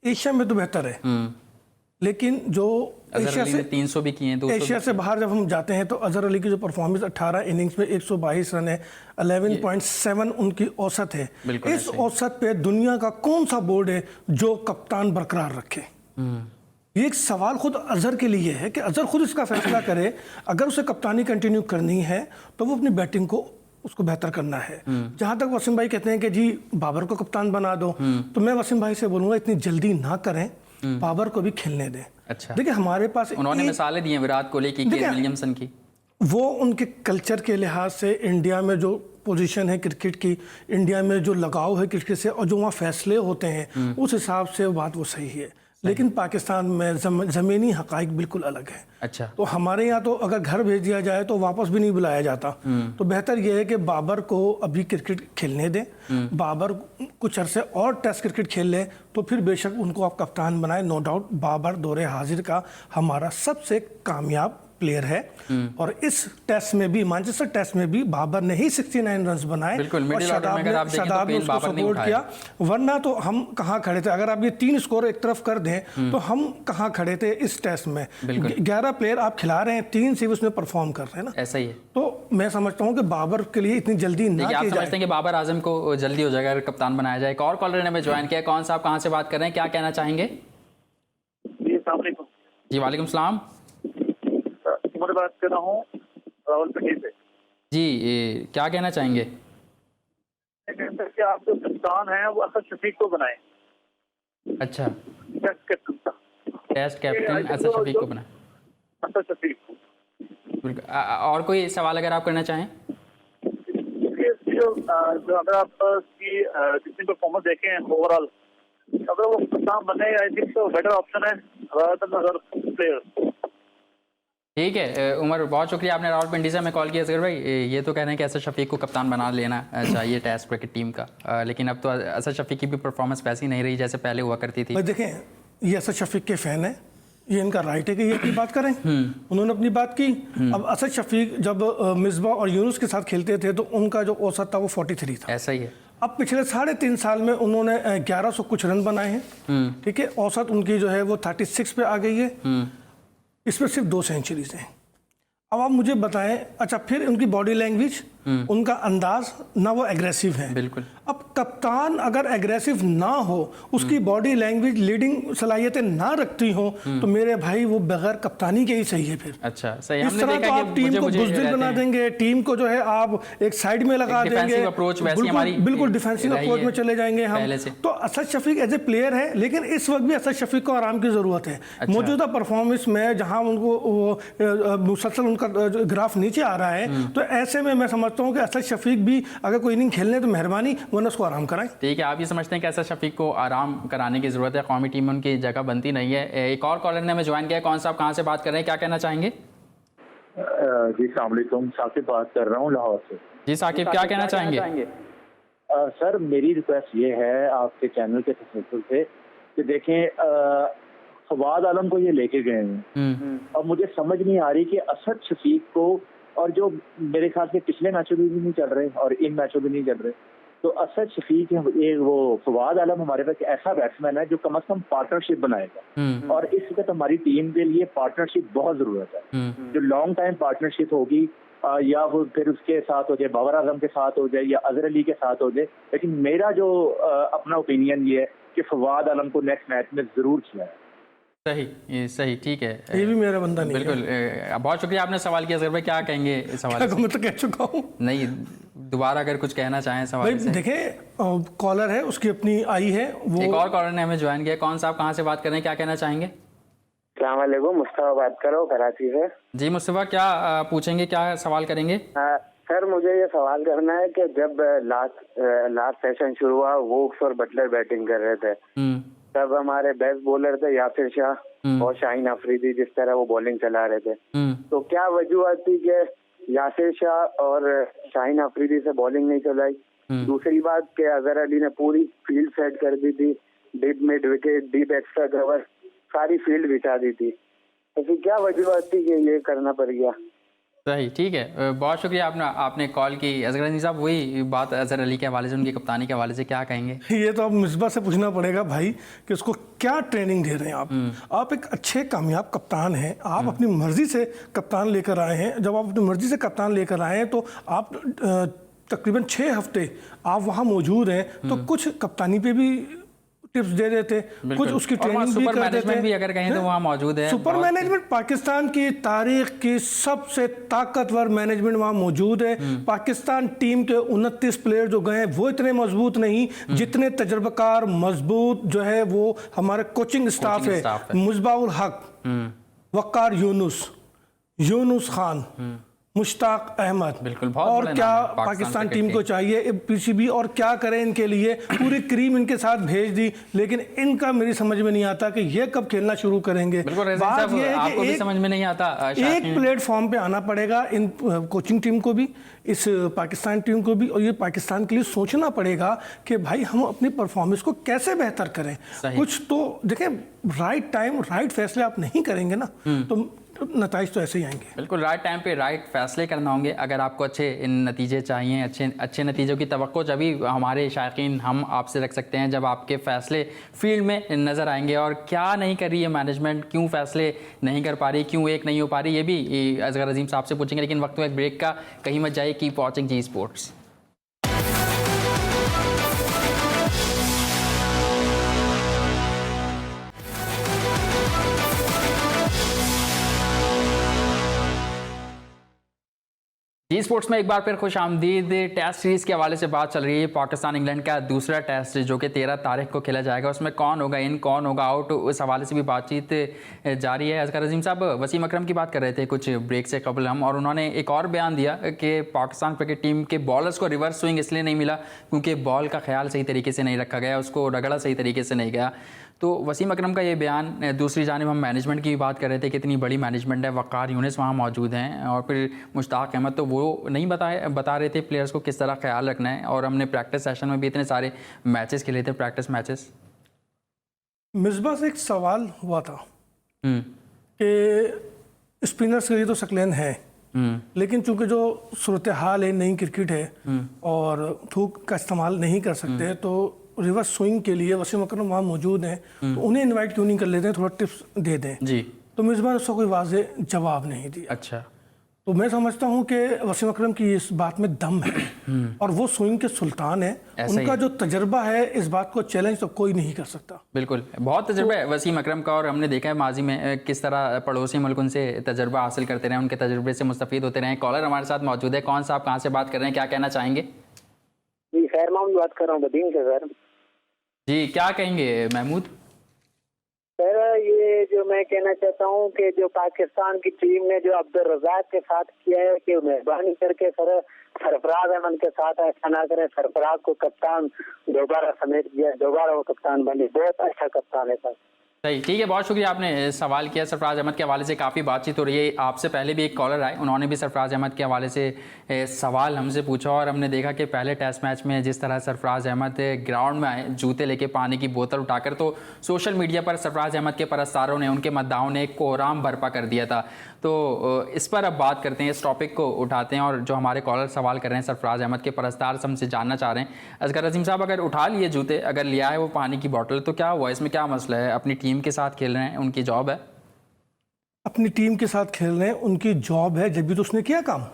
एशिया में तो बेहतर है, लेकिन जो एशिया से 300 भी किए हैं, एशिया से बाहर जब हम जाते हैं तो अजहर अली की जो परफॉर्मेंस 18 इनिंग्स में 122 रन है, 11.7 उनकी औसत है। इस औसत पे दुनिया का कौन सा बोर्ड है जो कप्तान बरकरार रखे? ये एक सवाल खुद अजहर के लिए है कि अजहर खुद इसका फैसला करे। अगर उसे कप्तानी कंटिन्यू करनी है तो वो अपनी बैटिंग को उसको बेहतर करना है। जहां तक वसीम भाई कहते हैं कि जी बाबर को कप्तान बना दो, तो मैं वसीम भाई से बोलूंगा इतनी जल्दी ना करें, बाबर को भी खेलने दें। अच्छा, देखिए हमारे पास उन्होंने मिसालें दी हैं विराट कोहली की, केन विलियमसन की। वो उनके कल्चर के लिहाज से इंडिया में जो पोजीशन है क्रिकेट की, इंडिया में जो लगाव है क्रिकेट से और जो वहाँ फैसले होते हैं, उस हिसाब से बात वो सही है। लेकिन पाकिस्तान में ज़मीनी हक़ाइक़ बिल्कुल अलग है। अच्छा, तो हमारे यहाँ तो अगर घर भेज दिया जाए तो वापस भी नहीं बुलाया जाता। तो बेहतर यह है कि बाबर को अभी क्रिकेट खेलने दें, बाबर कुछ अरसे और टेस्ट क्रिकेट खेल लें, तो फिर बेशक उनको आप कप्तान बनाएं। नो डाउट बाबर दौरे हाजिर का हमारा सबसे कामयाब प्लेयर है, और इस टेस्ट में भी, मैनचेस्टर टेस्ट में भी बाबर ने ही 69 रन बनाए और शादाब ने उसको सपोर्ट किया। वरना तो हम कहाँ खड़े थे? अगर आप ये 3 स्कोर एक तरफ कर दें तो हम कहाँ खड़े थे इस टेस्ट में? 11 प्लेयर आप खिला रहे हैं, 3 सिर्फ उसमें परफॉर्म कर रहे हैं ना। ऐसा ही है। तो मैं समझता हूँ कि बाबर के लिए इतनी जल्दी ना आप समझते हैं कि बाबर आजम को जल्दी हो जाएगा अगर कप्तान बनाया जाए। एक और कॉलर ने हमें ज्वाइन किया। कौन सा आप कहाँ से बात कर रहे हैं, क्या कहना चाहेंगे? जी वालेकुम सलाम, बात कर रहा हूँ रावलपिंडी से। जी क्या कहना चाहेंगे? कि आप जो कप्तान हैं वो असद शफीक को बनाएं। अच्छा, टेस्ट कैप्टन असद शफीक को बनाएं। असद शफीक को। और कोई सवाल अगर आप करना चाहें? जो अगर आप की जितनी परफॉर्मेंस देखें ओवरऑल, अगर वो कप्तान बने, आई थिंक तो बेटर ऑप्शन है रादर देन अदर प्लेयर्स। ठीक है उमर, बहुत शुक्रिया, आपने रावलपिंडी से हमें कॉल किया। असगर भाई ये तो कह रहे हैं कि असद शफीक को कप्तान बना लेना चाहिए टेस्ट क्रिकेट टीम का, लेकिन अब तो असद शफीक की भी परफॉर्मेंस वैसी नहीं रही जैसे पहले हुआ करती थी। देखें, ये असद शफीक के फैन है, ये इनका राइट है कि ये अपनी बात करें। उन्होंने अपनी बात की। अब असद शफीक जब मिसबा और यूनुस के साथ खेलते थे तो उनका जो औसत था वो 43 था। ऐसा ही है। अब पिछले 3.5 साल में उन्होंने 1100 कुछ रन बनाए हैं, ठीक है। औसत उनकी जो है वो 36 पे आ गई है, इसमें सिर्फ 2 सेंचुरीज हैं। अब आप मुझे बताएं, अच्छा फिर उनकी बॉडी लैंग्वेज, उनका अंदाज ना वो एग्रेसिव है। बिल्कुल। अब कप्तान अगर एग्रेसिव ना हो, उसकी बॉडी लैंग्वेज लीडिंग सलाहियतें ना रखती हो, तो मेरे भाई वो बगैर कप्तानी के ही सही है फिर। अच्छा, सही। इस तरह तो आप टीम को बुज़दिल बना देंगे, टीम को जो है आप एक साइड में लगा देंगे, अप्रोच वैसी हमारी बिल्कुल डिफेंसिव अप्रोच में चले जाएंगे हम। तो Asad Shafiq as a player है, लेकिन इस वक्त भी असद शफीक को आराम की जरूरत है। मौजूदा परफॉर्मेंस में जहां उनको मुसलसल उनका ग्राफ नीचे आ रहा है, तो ऐसे में मैं समझता हूं कि असद शफीक भी अगर कोई इनिंग खेलने तो मेहरबानी, वरना उसको आराम कराएं। ठीक है, आप ये समझते हैं कि असद शफीक को आराम कराने की जरूरत है, कौमी टीम में उनकी जगह बनती नहीं है। एक और कॉलर ने हमें ज्वाइन किया। कौन साहब, कहाँ से बात कर रहे हैं, क्या कहना चाहेंगे? जी अस्सलाम वालेकुम, साकिब बात कर रहा हूँ लाहौर से। जी साकिब, क्या कहना चाहेंगे? सर मेरी रिक्वेस्ट ये है आपके चैनल के तसल्सल से कि देखें फवाद आलम को ये लेके गए हैं और मुझे समझ नहीं आ रही कि असद शफीक को, और जो मेरे ख्याल से पिछले मैचों में भी नहीं चल रहे और इन मैचों में नहीं चल रहे, तो असद शफीक वो फवाद आलम हमारे पास एक ऐसा बैट्समैन है जो कम से कम पार्टनरशिप बनाएगा, और इस वक्त हमारी टीम के लिए पार्टनरशिप बहुत जरूरत है। जो लॉन्ग टाइम पार्टनरशिप होगी, या वो फिर उसके साथ हो जाए, बाबर आजम के साथ हो जाए या अजहर अली के साथ हो जाए, लेकिन मेरा जो अपना ओपिनियन ये है कि फवाद आलम को नेक्स्ट मैच में जरूर खिलाए। सही, ये सही, ठीक है। ये भी मेरा बंदा नहीं बिल्कुल। बहुत शुक्रिया, आपने सवाल किया। अजहर भाई क्या कहेंगे इस सवाल से? मैं तो कह चुका हूँ। नहीं, दोबारा अगर कुछ कहना चाहें सवाल से। देखें, कॉलर है, उसकी अपनी आई है वो। एक और कॉलर ने हमें ज्वाइन किया। कौन साहब, कहाँ से बात कर रहे हैं, क्या कहना चाहेंगे? अस्सलाम वालेकुम, मुस्तफा बात करो कराची से। जी मुस्तफा, क्या पूछेंगे, क्या सवाल करेंगे? सर मुझे ये सवाल करना है कि जब लास्ट सेशन शुरू हुआ, वोक्स और बटलर बैटिंग कर रहे थे, तब हमारे बेस्ट बॉलर थे यासिर शाह और शाहीन अफरीदी, जिस तरह वो बॉलिंग चला रहे थे, तो क्या वजूहत थी कि यासिर शाह और शाहीन अफरीदी से बॉलिंग नहीं चलाई? दूसरी बात कि अजहर अली ने पूरी फील्ड सेट कर दी थी, deep mid wicket, deep extra cover, सारी फील्ड बिछा दी थी, तो फिर क्या वजूहत थी कि ये करना पड़ गया? सही, ठीक है। बहुत शुक्रिया आपने कॉल की। असगर अली साहब, वही बात अजहर अली के हवाले से, उनकी कप्तानी के हवाले से क्या कहेंगे? ये तो अब मिसबा से पूछना पड़ेगा भाई कि उसको क्या ट्रेनिंग दे रहे हैं आप। आप एक अच्छे कामयाब कप्तान हैं, आप अपनी मर्जी से कप्तान लेकर आए हैं। जब आप अपनी मर्जी से कप्तान लेकर आए हैं तो आप तकरीबन 6 हफ्ते आप वहाँ मौजूद हैं, तो कुछ कप्तानी पे भी टिप्स दे देते, कुछ उसकी ट्रेनिंग भी कर देते भी अगर कहें तो वहाँ मौजूद है। सुपर मैनेजमेंट पाकिस्तान की तारीख की सबसे ताकतवर मैनेजमेंट वहाँ मौजूद है। पाकिस्तान टीम के 29 प्लेयर जो गए वो इतने मजबूत नहीं जितने तजर्बाकार मजबूत जो है वो हमारे कोचिंग स्टाफ है। मुस्बाउल हक, वक्कार यूनुस खान, मुश्ताक अहमद, बिल्कुल। और क्या पाकिस्तान टीम को चाहिए पीसीबी, और क्या करें इनके लिए, पूरी क्रीम इनके साथ भेज दी, लेकिन इनका मेरी समझ में नहीं आता कि ये कब खेलना शुरू करेंगे। बात ये है कि एक समझ में नहीं आता, एक प्लेटफॉर्म पे आना पड़ेगा इन कोचिंग टीम को भी, इस पाकिस्तान टीम को भी, और ये पाकिस्तान के लिए सोचना पड़ेगा कि भाई हम अपनी परफॉर्मेंस को कैसे बेहतर करें। कुछ तो देखें, राइट टाइम राइट फैसले आप नहीं करेंगे ना तो नतीजे तो ऐसे ही आएंगे। बिल्कुल, राइट टाइम पे राइट फैसले करना होंगे। अगर आपको अच्छे नतीजे चाहिए, अच्छे नतीजों की तवक्को जभी हमारे शायकीन हम आपसे रख सकते हैं जब आपके फैसले फील्ड में नज़र आएंगे। और क्या नहीं कर रही है मैनेजमेंट, क्यों फैसले नहीं कर पा रही, क्यों एक नहीं हो पा रही, ये भी असगर अजीम साहब से पूछेंगे। लेकिन वक्त में एक ब्रेक का, कहीं मत जाइए, कीप वॉचिंग जी स्पोर्ट्स। जी स्पोर्ट्स में एक बार फिर खुश आमदीद। टेस्ट सीरीज़ के हवाले से बात चल रही है। पाकिस्तान इंग्लैंड का दूसरा टेस्ट जो कि 13 तारीख को खेला जाएगा, उसमें कौन होगा इन, कौन होगा आउट, उस हवाले से भी बातचीत जारी है। असगर अजीम साहब वसीम अकरम की बात कर रहे थे कुछ ब्रेक से कबल हम, और उन्होंने एक और बयान दिया कि पाकिस्तान क्रिकेट टीम के बॉलर्स को रिवर्स स्विंग इसलिए नहीं मिला क्योंकि बॉल का ख्याल सही तरीके से नहीं रखा गया, उसको रगड़ा सही तरीके से नहीं गया। तो वसीम अकरम का ये बयान। दूसरी जानिब हम मैनेजमेंट की बात कर रहे थे, कितनी बड़ी मैनेजमेंट है, वक़ार यूनिस वहाँ मौजूद हैं, और फिर मुश्ताक अहमद, तो वो नहीं बता रहे थे प्लेयर्स को किस तरह ख्याल रखना है। और हमने प्रैक्टिस सेशन में भी इतने सारे मैचेस खेले थे, प्रैक्टिस मैचेस। मिसबा से एक सवाल हुआ था कि स्पिनर्स के लिए तो सकलैन है, लेकिन चूंकि जो सूरत हाल है, नई क्रिकेट है और थूक का इस्तेमाल नहीं कर सकते, तो रिवर्स स्विंग के लिए वसीम अकरम वहाँ मौजूद हैं, तो उन्हें इनवाइट क्यों नहीं कर लेते हैं, थोड़ा टिप्स दे दें। जी। तो मिसबा ने उसका कोई वाज़ेह जवाब नहीं दिया। अच्छा। तो मैं समझता हूं कि वसीम अकरम की इस बात में दम है और वो स्विंग के सुल्तान है। ऐसा ही उनका जो तजर्बा है, इस बात को चैलेंज तो कोई नहीं कर सकता। बिल्कुल, बहुत तजर्बा है वसीम अकरम का, और हमने देखा है माजी में किस तरह पड़ोसी मुल्क उनसे तजर्बा हासिल करते रहे, उनके तजर्बे से मुस्तफ़ीद होते रहे। कॉलर हमारे साथ मौजूद है। कौन सा, आप कहाँ से बात कर रहे हैं, क्या कहना चाहेंगे? जी खैर महमूद बात कर रहा हूँ बदीन से सर। जी, क्या कहेंगे महमूद? सर ये जो मैं कहना चाहता हूँ कि जो पाकिस्तान की टीम ने जो अब्दुल रज़ाक के साथ किया है कि मेहरबानी करके सर सरफराज अहमद के साथ ऐसा ना करें। सरफराज को कप्तान दोबारा समेट दिया, दोबारा वो कप्तान बने, बहुत अच्छा कप्तान है सर। सही, ठीक है, बहुत शुक्रिया। आपने सवाल किया सरफराज अहमद के हवाले से, काफ़ी बातचीत हो रही है। आपसे पहले भी एक कॉलर आए, उन्होंने भी सरफराज अहमद के हवाले से सवाल हमसे पूछा, और हमने देखा कि पहले टेस्ट मैच में जिस तरह सरफराज अहमद ग्राउंड में आए जूते लेके, पानी की बोतल उठाकर, तो सोशल मीडिया पर सरफराज अहमद के परस्तारों ने, उनके मद्दाहों ने एक कोहराम बर्पा कर दिया था। तो इस पर अब बात करते हैं, इस टॉपिक को उठाते हैं, और जो हमारे कॉलर सवाल कर रहे हैं सरफराज अहमद के परस्तार से हमसे जानना चाह रहे हैं। असगर अजीम साहब, अगर उठा लिए जूते, अगर लिया है वो पानी की बोतल, तो क्या हुआ, इसमें क्या मसला है? अपनी टीम के साथ खेल रहे हैं, उनकी जॉब है। अपनी टीम के साथ खेल रहे हैं, उनकी जॉब है, जब भी तो उसने किया काम।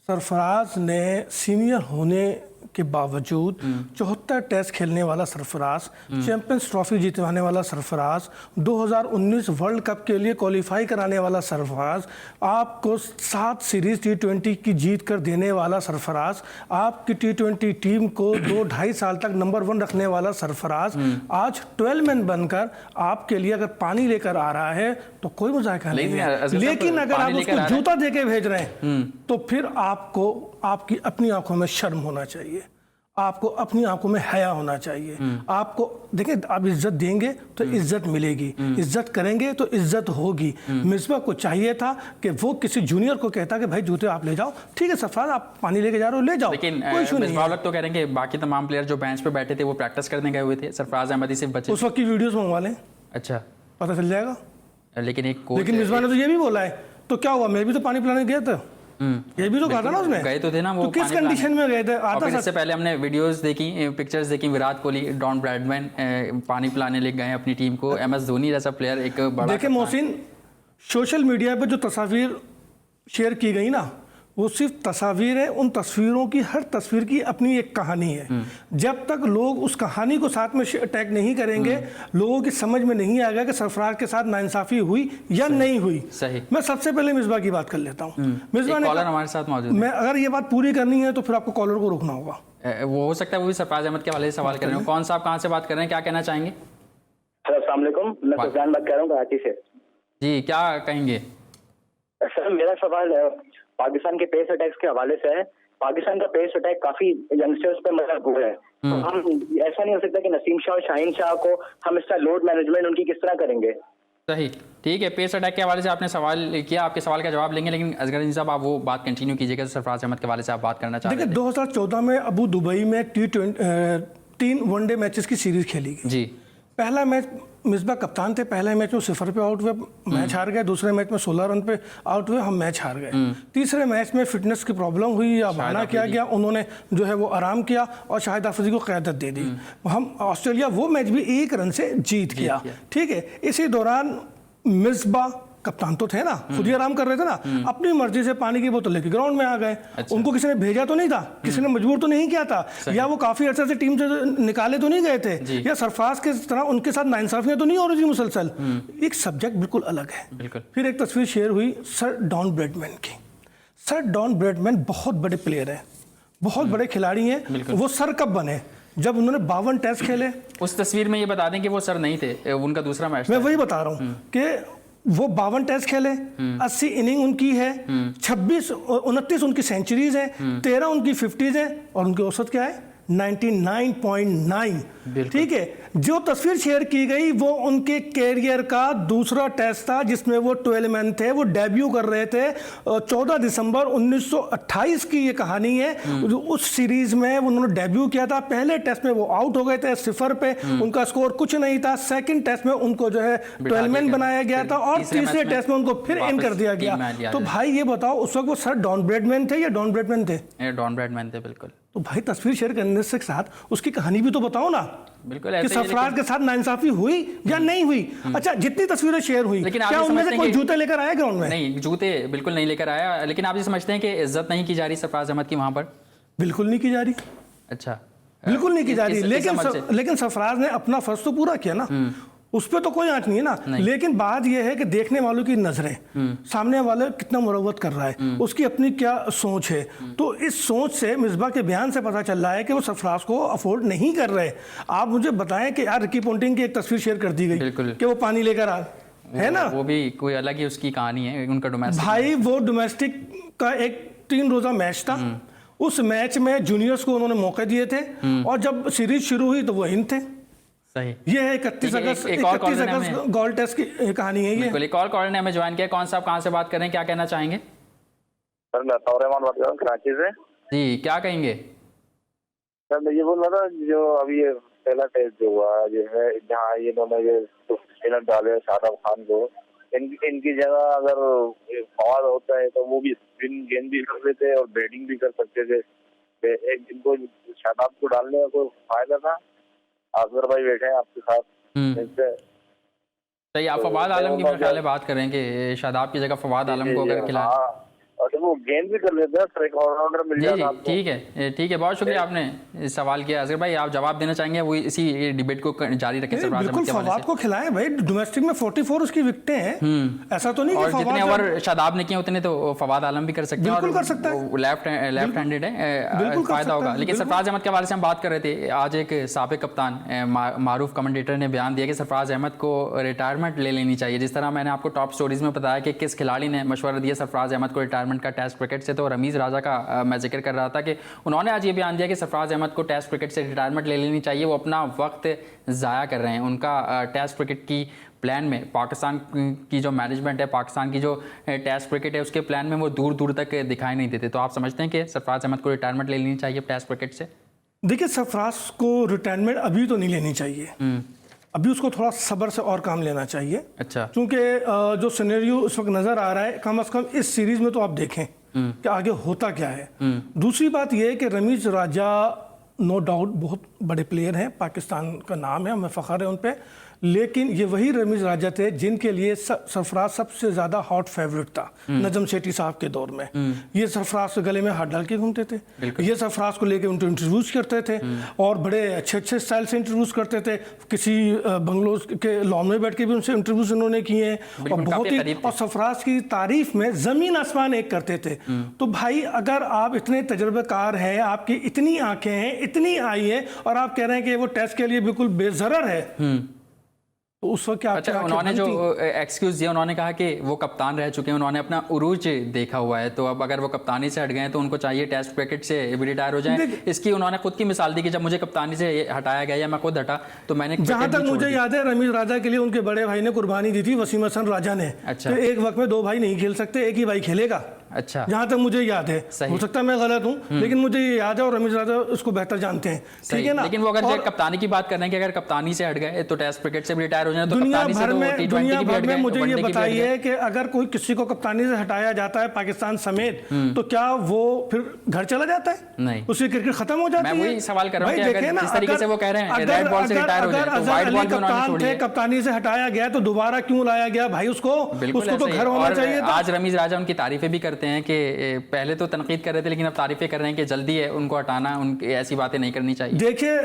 सरफराज ने सीनियर होने के बावजूद 74 टेस्ट खेलने वाला सरफराज, चैंपियंस ट्रॉफी जीतवाने वाला सरफराज, 2019 वर्ल्ड कप के लिए क्वालिफाई कराने वाला सरफराज, आपको 7 सीरीज T20 की जीत कर देने वाला सरफराज, आपकी T20 टीम को 2-2.5 साल तक नंबर 1 रखने वाला सरफराज, आज 12 मैन बनकर आपके लिए अगर पानी लेकर आ रहा है तो कोई मजाक नहीं है। लेकिन अगर आप उसको जूता दे के भेज रहे हैं तो फिर आपको आपकी अपनी आंखों में शर्म होना चाहिए, आपको अपनी आंखों में हया होना चाहिए। आपको देखिए, आप इज्जत देंगे तो इज्जत मिलेगी, इज्जत करेंगे तो इज्जत होगी। मिसबा को चाहिए था कि वो किसी जूनियर को कहता कि भाई जूते आप ले जाओ, ठीक है सरफराज आप पानी लेके जा रहे हो, ले जाओ, लेकिन कोई इशू नहीं है। तो कह रहे हैं कि बाकी तमाम प्लेयर जो बेंच पे बैठे थे वो प्रैक्टिस करने गए हुए थे, सरफराज अहमद ही सिर्फ बचे। उस वक्त की वीडियोस मंगवा लें, अच्छा, पता चल जाएगा। लेकिन मिसबा ने तो ये भी बोला है, तो क्या हुआ, मैं भी तो पानी पिलाने गया था, ये भी तो कहा था ना उसने। गए तो थे ना वो, तो किस कंडीशन में गए थे? आता इससे पहले हमने वीडियोस देखी, पिक्चर्स देखी, विराट कोहली, डॉन ब्रैडमैन पानी पिलाने ले गए अपनी टीम को, MS धोनी जैसा प्लेयर, एक बड़ा। देखिए मोहसिन, सोशल मीडिया पे जो तस्वीर शेयर की गई ना, वो सिर्फ तस्वीर है। उन तस्वीरों की, हर तस्वीर की अपनी एक कहानी है। जब तक लोग उस कहानी को साथ में टैग नहीं करेंगे, लोगों की समझ में नहीं आएगा कि सरफराज के साथ नाइंसाफी हुई या नहीं हुई। सही। मैं सबसे पहले मिसबा की बात कर लेता हूँ। मिसबा ने, कॉलर हमारे साथ मौजूद है। मैं अगर ये बात पूरी करनी है तो फिर आपको कॉलर को रोकना होगा। वो हो सकता है वो भी सरफराज अहमद के वाले से सवाल कर रहे हो। कौन सा, आप कहाँ से बात कर रहे हैं, क्या कहना चाहेंगे? अस्सलाम वालेकुम, मैं सुफियान बात कर रहा हूँ कराची से। जी, क्या कहेंगे? सर मेरा सवाल पाकिस्तान के पेस अटैक्स के हवाले से है। पाकिस्तान का पेस अटैक काफी यंगस्टर्स पे मतलब हुआ है, तो हम ऐसा नहीं हो सकता कि नसीम शाह और शाहीन शाह को हम इसका लोड मैनेजमेंट उनकी किस तरह करेंगे? सही, ठीक है। पेस अटैक के हवाले से आपने सवाल किया, आपके सवाल का जवाब लेंगे, लेकिन असगर अजीम साहब आप वो बात कंटिन्यू कीजिएगा जो सरफराज अहमद के हवाले से आप बात करना चाहते हैं। देखिए 2014 में अबू दुबई में T20 3 वनडे मैचेस की सीरीज खेली गई। जी, पहला मैच मिसबा कप्तान थे, पहले मैच में 0 पे आउट हुए, मैच हार गए। दूसरे मैच में 16 रन पे आउट हुए, हम मैच हार गए। तीसरे मैच में फिटनेस की प्रॉब्लम हुई या बहाना किया गया, उन्होंने जो है वो आराम किया और शाहिद आफरीदी को क़यादत दे दी। हम ऑस्ट्रेलिया वो मैच भी 1 रन से जीत गया, ठीक है। इसी दौरान मिसबा कप्तान तो थे ना, खुद ही आराम कर रहे थे ना, अपनी मर्जी से पानी की बोतल लेके ग्राउंड में आ गए। उनको किसी ने भेजा तो नहीं था, किसी ने मजबूर तो नहीं किया था, या वो काफी अर्से से टीम से निकाले तो नहीं गए थे, या सरफराज के तरह उनके साथ नाइंसाफियां तो नहीं हो रही थी मुसलसल। एक सब्जेक्ट बिल्कुल अलग है। फिर एक तस्वीर शेयर हुई सर डॉन ब्रैडमैन की। सर डॉन ब्रैडमैन बहुत बड़े प्लेयर हैं, बहुत बड़े खिलाड़ी हैं। वो सर कब बने? जब उन्होंने 52 टेस्ट खेले। उस तस्वीर में ये बता दें कि वो सर नहीं थे, उनका दूसरा मैच। मैं वही बता रहा हूँ कि वो 52 टेस्ट खेले, 80 इनिंग उनकी है, 29 उनकी सेंचुरीज है, 13 उनकी 50s है, और उनकी औसत क्या है? 99.9। ठीक है। जो तस्वीर शेयर की गई वो उनके कैरियर का दूसरा टेस्ट था जिसमें वो 12 मैन थे, वो डेब्यू कर रहे थे। 14 दिसंबर 1928 की ये कहानी है। उस सीरीज में उन्होंने डेब्यू किया था। पहले टेस्ट में वो आउट हो गए थे 0 पे, उनका स्कोर कुछ नहीं था। सेकंड टेस्ट में उनको जो है 12 मैन बनाया गया था और तीसरे टेस्ट में उनको फिर इन कर दिया गया। तो भाई ये बताओ उस वक्त वो सर डॉन ब्रैडमैन थे या डॉन ब्रैडमैन थे? डॉन ब्रैडमैन थे, बिल्कुल। तो भाई तस्वीर शेयर करने से साथ उसकी कहानी भी तो बताओ ना, बिल्कुल कि ऐसे ही, सरफराज के साथ नाइंसाफी हुई या नहीं हुई। अच्छा, जितनी तस्वीरें शेयर हुई, लेकिन आप क्या ये उनमें समझते से हैं कोई कि- जूते लेकर आया ग्राउंड में? नहीं, जूते बिल्कुल नहीं लेकर आया, लेकिन आप ये समझते हैं कि इज्जत नहीं की जा रही सरफराज अहमद की वहां पर? बिल्कुल नहीं की जा रही, अच्छा, बिल्कुल नहीं की जा रही। किस समझ से? लेकिन सरफराज ने अपना फर्ज तो पूरा किया ना, उस पर तो कोई आंच नहीं है ना। लेकिन बात यह है कि देखने वालों की नजरें, सामने वाले कितना मुरव्वत कर रहा है, उसकी अपनी क्या सोच है। तो इस सोच से मिसबा के बयान से पता चल रहा है कि वो सरफराज को अफोर्ड नहीं कर रहे। आप मुझे बताएं कि यार रिकी पोंटिंग की एक तस्वीर शेयर कर दी गई बिल्कुल। कि वो पानी लेकर आ, है ना, वो भी कोई अलग ही उसकी कहानी है, उनका डोमेस्टिक। भाई वो डोमेस्टिक का एक 3 रोजा मैच था, उस मैच में जूनियर्स को उन्होंने मौके दिए थे, और जब सीरीज शुरू हुई तो वो इन थे। सही। ये है 31 अगस्त गोल टेस्ट की कहानी है ये। बिल्कुल, एक और कॉलर ने हमें ज्वाइन किया। कौन सा, आप कहाँ से बात कर रहे हैं, क्या कहना चाहेंगे? सर मैं अताउर रहमान बात कर रहा हूँ कराची से। जी, क्या कहेंगे? सर मैं ये बोल रहा था, जो अभी ये पहला टेस्ट जो हुआ जो है, जहाँ ये इन्होंने ये स्पिनर डाले शादाब खान को, इनकी जगह अगर फवाद होता है तो वो भी स्पिन गेंद भी कर लेते और बैटिंग भी कर सकते थे। इनको शादाब को डालने का कोई फायदा था? असगर भाई बैठे हैं आपके साथ, सही। आप फवाद आलम की मेरे ख्याल है बात कर रहे हैं कि शादाब की जगह फवाद आलम को अगर खिलाए, और वो गेंद भी कर लेते हैं, एक ऑलराउंडर मिल जाता है आपको। ठीक है, ठीक है, बहुत शुक्रिया आपने सवाल किया। असगर भाई, आप जवाब देना चाहेंगे? वो इसी डिबेट को जारी रखें सरफराज बिल्कुल, अहमद के हवाले फवाद से। को खिलाएं भाई, डोमेस्टिक में 44 उसकी विकेटें हैं, ऐसा तो नहीं और कि जितने फवाद ओवर शादाब ने किए उतने तो फवाद आलम भी कर सकते हैं, बिल्कुल कर सकता है। लेफ्ट हैंडेड है, बिल्कुल कर फायदा सकता होगा। है, लेकिन सरफराज अहमद के हवाले से हम बात कर रहे थे। आज एक साबिक कप्तान मारूफ कमेंटेटर ने बयान दिया कि सरफराज अहमद को रिटायरमेंट ले लेनी चाहिए। जिस तरह मैंने आपको टॉप स्टोरीज में बताया कि किस खिलाड़ी ने मशवरा दिया सरफराज अहमद को रिटायरमेंट का टेस्ट क्रिकेट से, तो रमीज़ राजा का मैं जिक्र कर रहा था कि उन्होंने आज ये बयान दिया कि सरफराज अहमद को टेस्ट क्रिकेट से रिटायरमेंट ले लेनी चाहिए। वो अपना वक्त ज़ाया कर रहे हैं। उनका टेस्ट क्रिकेट की प्लान में, पाकिस्तान की जो मैनेजमेंट है, पाकिस्तान की जो टेस्ट क्रिकेट है, उसके प्लान में वो दूर दूर तक दिखाई नहीं देते। तो आप समझते हैं कि सरफराज अहमद को रिटायरमेंट ले लेनी चाहिए टेस्ट क्रिकेट से? देखिए, सरफराज को रिटायरमेंट अभी तो नहीं लेनी चाहिए, अभी उसको थोड़ा सब्र से और काम लेना चाहिए। अच्छा, क्योंकि जो सिनेरियो इस वक्त नजर आ रहा है, कम से कम इस सीरीज में तो आप देखें कि आगे होता क्या है। दूसरी बात यह है कि रमीज राजा नो डाउट बहुत बड़े प्लेयर हैं, पाकिस्तान का नाम है, हमें फ़ख्र है उन पे, लेकिन ये वही रमीज राजा थे जिनके लिए सरफराज सबसे ज़्यादा हॉट फेवरेट था नजम सेठी साहब के दौर में। ये सरफराज के गले में हाथ डाल के घूमते थे, ये सरफराज को लेके उनको इंट्रोड्यूस करते थे और बड़े अच्छे अच्छे स्टाइल से इंट्रोड्यूस करते थे। किसी बंगलोज के लॉन में बैठ के भी उनसे इंटरव्यूज उन्होंने किए हैं, और बहुत ही, और सरफराज की तारीफ में ज़मीन आसमान एक करते थे। तो भाई, अगर आप इतने तजर्बेकार हैं, आपकी इतनी आंखें हैं, इतनी आई है, और आप कह रहे हैं कि वो टेस्ट के लिए बिल्कुल बेजरर है, तो उस वक्त क्या? अच्छा, उन्होंने जो एक्सक्यूज दिया, उन्होंने कहा कि वो कप्तान रह चुके हैं, उन्होंने अपना उरूज देखा हुआ है, तो अब अगर वो कप्तानी से हट गए तो उनको चाहिए टेस्ट क्रिकेट से भी रिटायर हो जाएं। इसकी उन्होंने खुद की मिसाल दी कि जब मुझे कप्तानी से हटाया गया या मैं खुद हटा तो मैंने, जहां तक मुझे याद है, रमीज राजा के लिए उनके बड़े भाई ने कुर्बानी दी थी, वसीम हसन राजा ने। अच्छा, तो एक वक्त में 2 भाई नहीं खेल सकते, एक ही भाई खेलेगा। अच्छा, जहां तक मुझे याद है, हो सकता है मैं गलत हूं, लेकिन मुझे ये याद है, और रमीज राजा उसको बेहतर जानते हैं, ठीक है ना। लेकिन वो अगर कप्तानी की बात कर रहे हैं कि अगर कप्तानी से हट गए तो टेस्ट क्रिकेट से भी रिटायर हो जाए, तो दुनिया कप्तानी से भर तो में T20 मुझे ये बताइए कि अगर कोई किसी को कप्तानी से हटाया जाता है पाकिस्तान समेत, तो क्या वो फिर घर चला जाता है? नहीं, उसकी क्रिकेट खत्म हो जाती है। मैं वही सवाल कर रहा हूं कि अगर जिस तरीके से वो कह रहे हैं रेड बॉल से रिटायर हो जाए, तो व्हाइट बॉल भी उन्होंने छोड़ी है। कप्तानी से हटाया गया तो दोबारा क्यों लाया गया भाई? उसको तो घर होना चाहिए था। आज रमीज राजा उनकी तारीफें भी करते हैं कि पहले तो तनकीद कर रहे थे, लेकिन अब तारीफें कर रहे हैं कि जल्दी है उनको हटाना, उनकी ऐसी बातें नहीं करनी चाहिए। देखिए,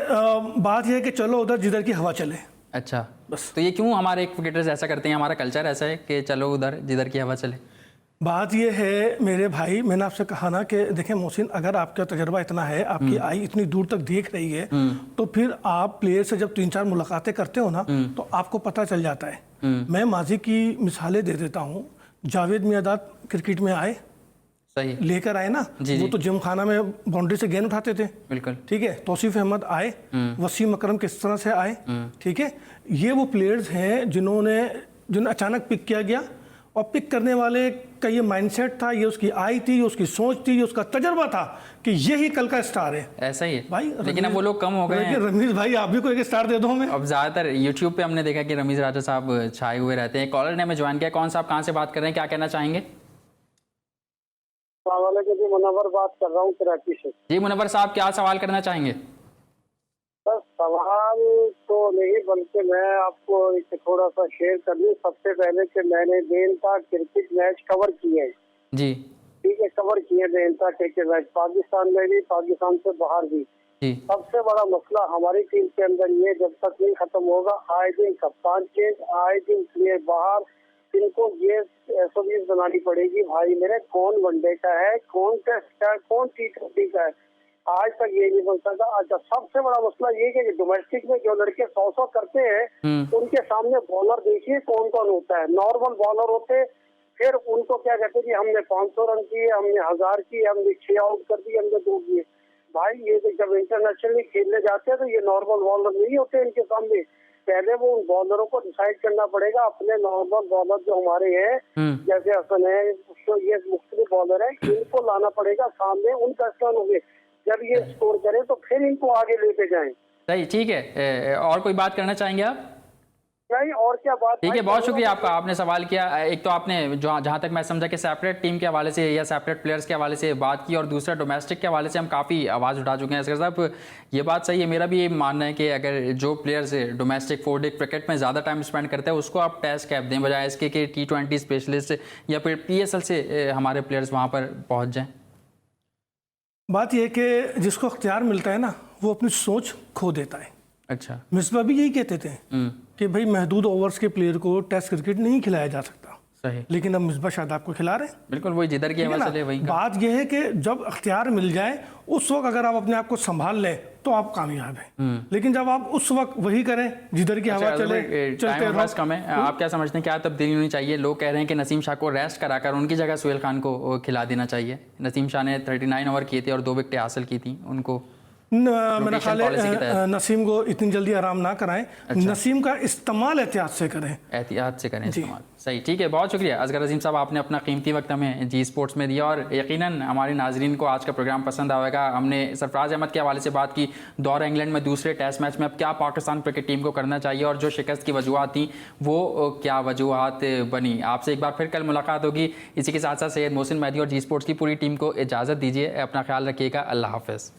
बात यह है कि चलो उधर जिधर की हवा चले। अच्छा, बस। तो ये क्यों हमारे क्रिकेटर्स ऐसा करते हैं? हमारा कल्चर ऐसा है कि चलो उधर जिधर की हवा चले। बात ये है मेरे भाई, मैंने आपसे कहा ना कि देखें मोहसिन, अगर आपका तजर्बा इतना है, आपकी आई इतनी दूर तक देख रही है, तो फिर आप प्लेयर से जब 3-4 मुलाकातें करते हो ना, तो आपको पता चल जाता है। मैं माजी की मिसालें दे देता हूँ। जावेद मियादाद क्रिकेट में आए, सही लेकर आए ना, वो तो जिम खाना में बाउंड्री से गेंद उठाते थे, बिल्कुल, ठीक है। तौसीफ अहमद आए, वसीम अकरम किस तरह से आए, ठीक है। ये वो प्लेयर्स हैं जिन्हें अचानक पिक किया गया, और पिक करने वाले का ये माइंडसेट था, ये उसकी आई थी, ये उसकी सोच थी, ये उसका तजर्बा था कि यही कल का स्टार है। ऐसा ही है भाई, लेकिन अब वो लोग कम हो गए हैं। रमीज भाई, आप भी कोई एक स्टार दे दो हमें। अब ज्यादातर यूट्यूब पे हमने देखा कि रमीज राजा साहब छाए हुए रहते हैं। कॉलर ने हमें ज्वाइन किया। कौन सा, आप कहाँ से बात कर रहे हैं, क्या कहना चाहेंगे? जी, मुनव्वर बात कर रहा हूँ कराची से। जी मुनव्वर साहब, क्या सवाल करना चाहेंगे? बस सवाल तो नहीं, बल्कि मैं आपको एक थोड़ा सा शेयर कर दूं। सबसे पहले कि मैंने बेनता क्रिकेट मैच कवर किए, जी ठीक है, कवर किए बेनता क्रिकेट मैच, पाकिस्तान में भी, पाकिस्तान से बाहर भी। जी सबसे बड़ा मसला हमारी टीम के अंदर ये, जब तक नहीं खत्म होगा, आए दिन कप्तान चेंज, आए दिन प्लेयर बाहर, इनको ये SOPs बनानी पड़ेगी भाई मेरे, कौन वनडे का है, कौन टेस्ट का है, कौन T20 का है। आज तक ये नहीं बन सकता। अच्छा, सबसे बड़ा मसला ये है कि डोमेस्टिक में जो लड़के 100 करते हैं, उनके सामने बॉलर देखिए कौन कौन होता है। नॉर्मल बॉलर होते, फिर उनको क्या कहते हैं कि हमने 500 रन किए, हमने 1000 किए, हमने 6 आउट कर दिए, हमने 2 किए। भाई ये जब इंटरनेशनली खेलने जाते हैं तो ये नॉर्मल बॉलर नहीं होते इनके सामने। पहले वो उन बॉलरों को डिसाइड करना पड़ेगा, अपने नॉर्मल बॉलर जो हमारे हैं, जैसे हसन है, तो ये मुख्तलिफ बॉलर है, इनको लाना पड़ेगा सामने, उन फैसलों होंगे। जब ये स्कोर करें तो फिर इनको आगे लेके जाएं। सही, ठीक है। और कोई बात करना चाहेंगे आप? नहीं, और क्या बात। ठीक है, बहुत शुक्रिया आपका, आपने सवाल किया। एक तो आपने जहाँ तक मैं समझा कि सेपरेट टीम के हवाले से या सेपरेट प्लेयर्स के हवाले से बात की, और दूसरा डोमेस्टिक के हवाले से हम काफ़ी आवाज़ उठा चुके हैं। असगर साहब, ये बात सही है, मेरा भी ये मानना है कि अगर जो प्लेयर्स डोमेस्टिक 4 डे क्रिकेट में ज़्यादा टाइम स्पेंड करते हैं उसको आप टेस्ट कैप दें, बजाय इसके कि T20 स्पेशलिस्ट या फिर PSL से हमारे प्लेयर्स वहाँ पर पहुँच जाएँ। बात यह कि जिसको अख्तियार मिलता है ना, वो अपनी सोच खो देता है। अच्छा, मिसबा भी यही कहते थे कि भाई महदूद ओवर्स के प्लेयर को टेस्ट क्रिकेट नहीं खिलाया जा सकता, सही, लेकिन अब मिसबा शायद आपको खिला रहे हैं। बिल्कुल वही जिधर की मसले वही का। बात यह है कि जब अख्तियार मिल जाए उस वक्त अगर आप अपने आप को संभाल लें तो आप कामयाब हैं, लेकिन जब आप उस वक्त वही करें जिधर की हवा चले, चलते रहो। कम है, आप क्या समझते हैं, क्या तब्दीली होनी चाहिए? लोग कह रहे हैं कि नसीम शाह को रेस्ट कराकर उनकी जगह सुहेल खान को खिला देना चाहिए। नसीम शाह ने 39 ओवर किए थे और 2 विकेटें हासिल की थी, उनको मेरा ख्याल है नसीम को इतनी जल्दी आराम ना कराएं। अच्छा। नसीम का इस्तेमाल एहतियात से करें, एहतियात से करें इस्तेमाल। सही, ठीक है, बहुत शुक्रिया असगर अजीम साहब, आपने अपना कीमती वक्त हमें जी स्पोर्ट्स में दिया, और यकीनन हमारे नाजरीन को आज का प्रोग्राम पसंद आएगा। हमने सरफराज अहमद के हवाले से बात की, दौरा इंग्लैंड में दूसरे टेस्ट मैच में अब क्या पाकिस्तान क्रिकेट टीम को करना चाहिए, और जो शिकस्त की वजूहत थी वो क्या वजूहत बनी। आपसे एक बार फिर कल मुलाकात होगी। इसी के साथ साथ सैयद मोहसिन मेहदी और जी स्पोर्ट्स की पूरी टीम को इजाज़त दीजिए, अपना ख्याल रखिएगा। अल्लाह हाफ़िज़।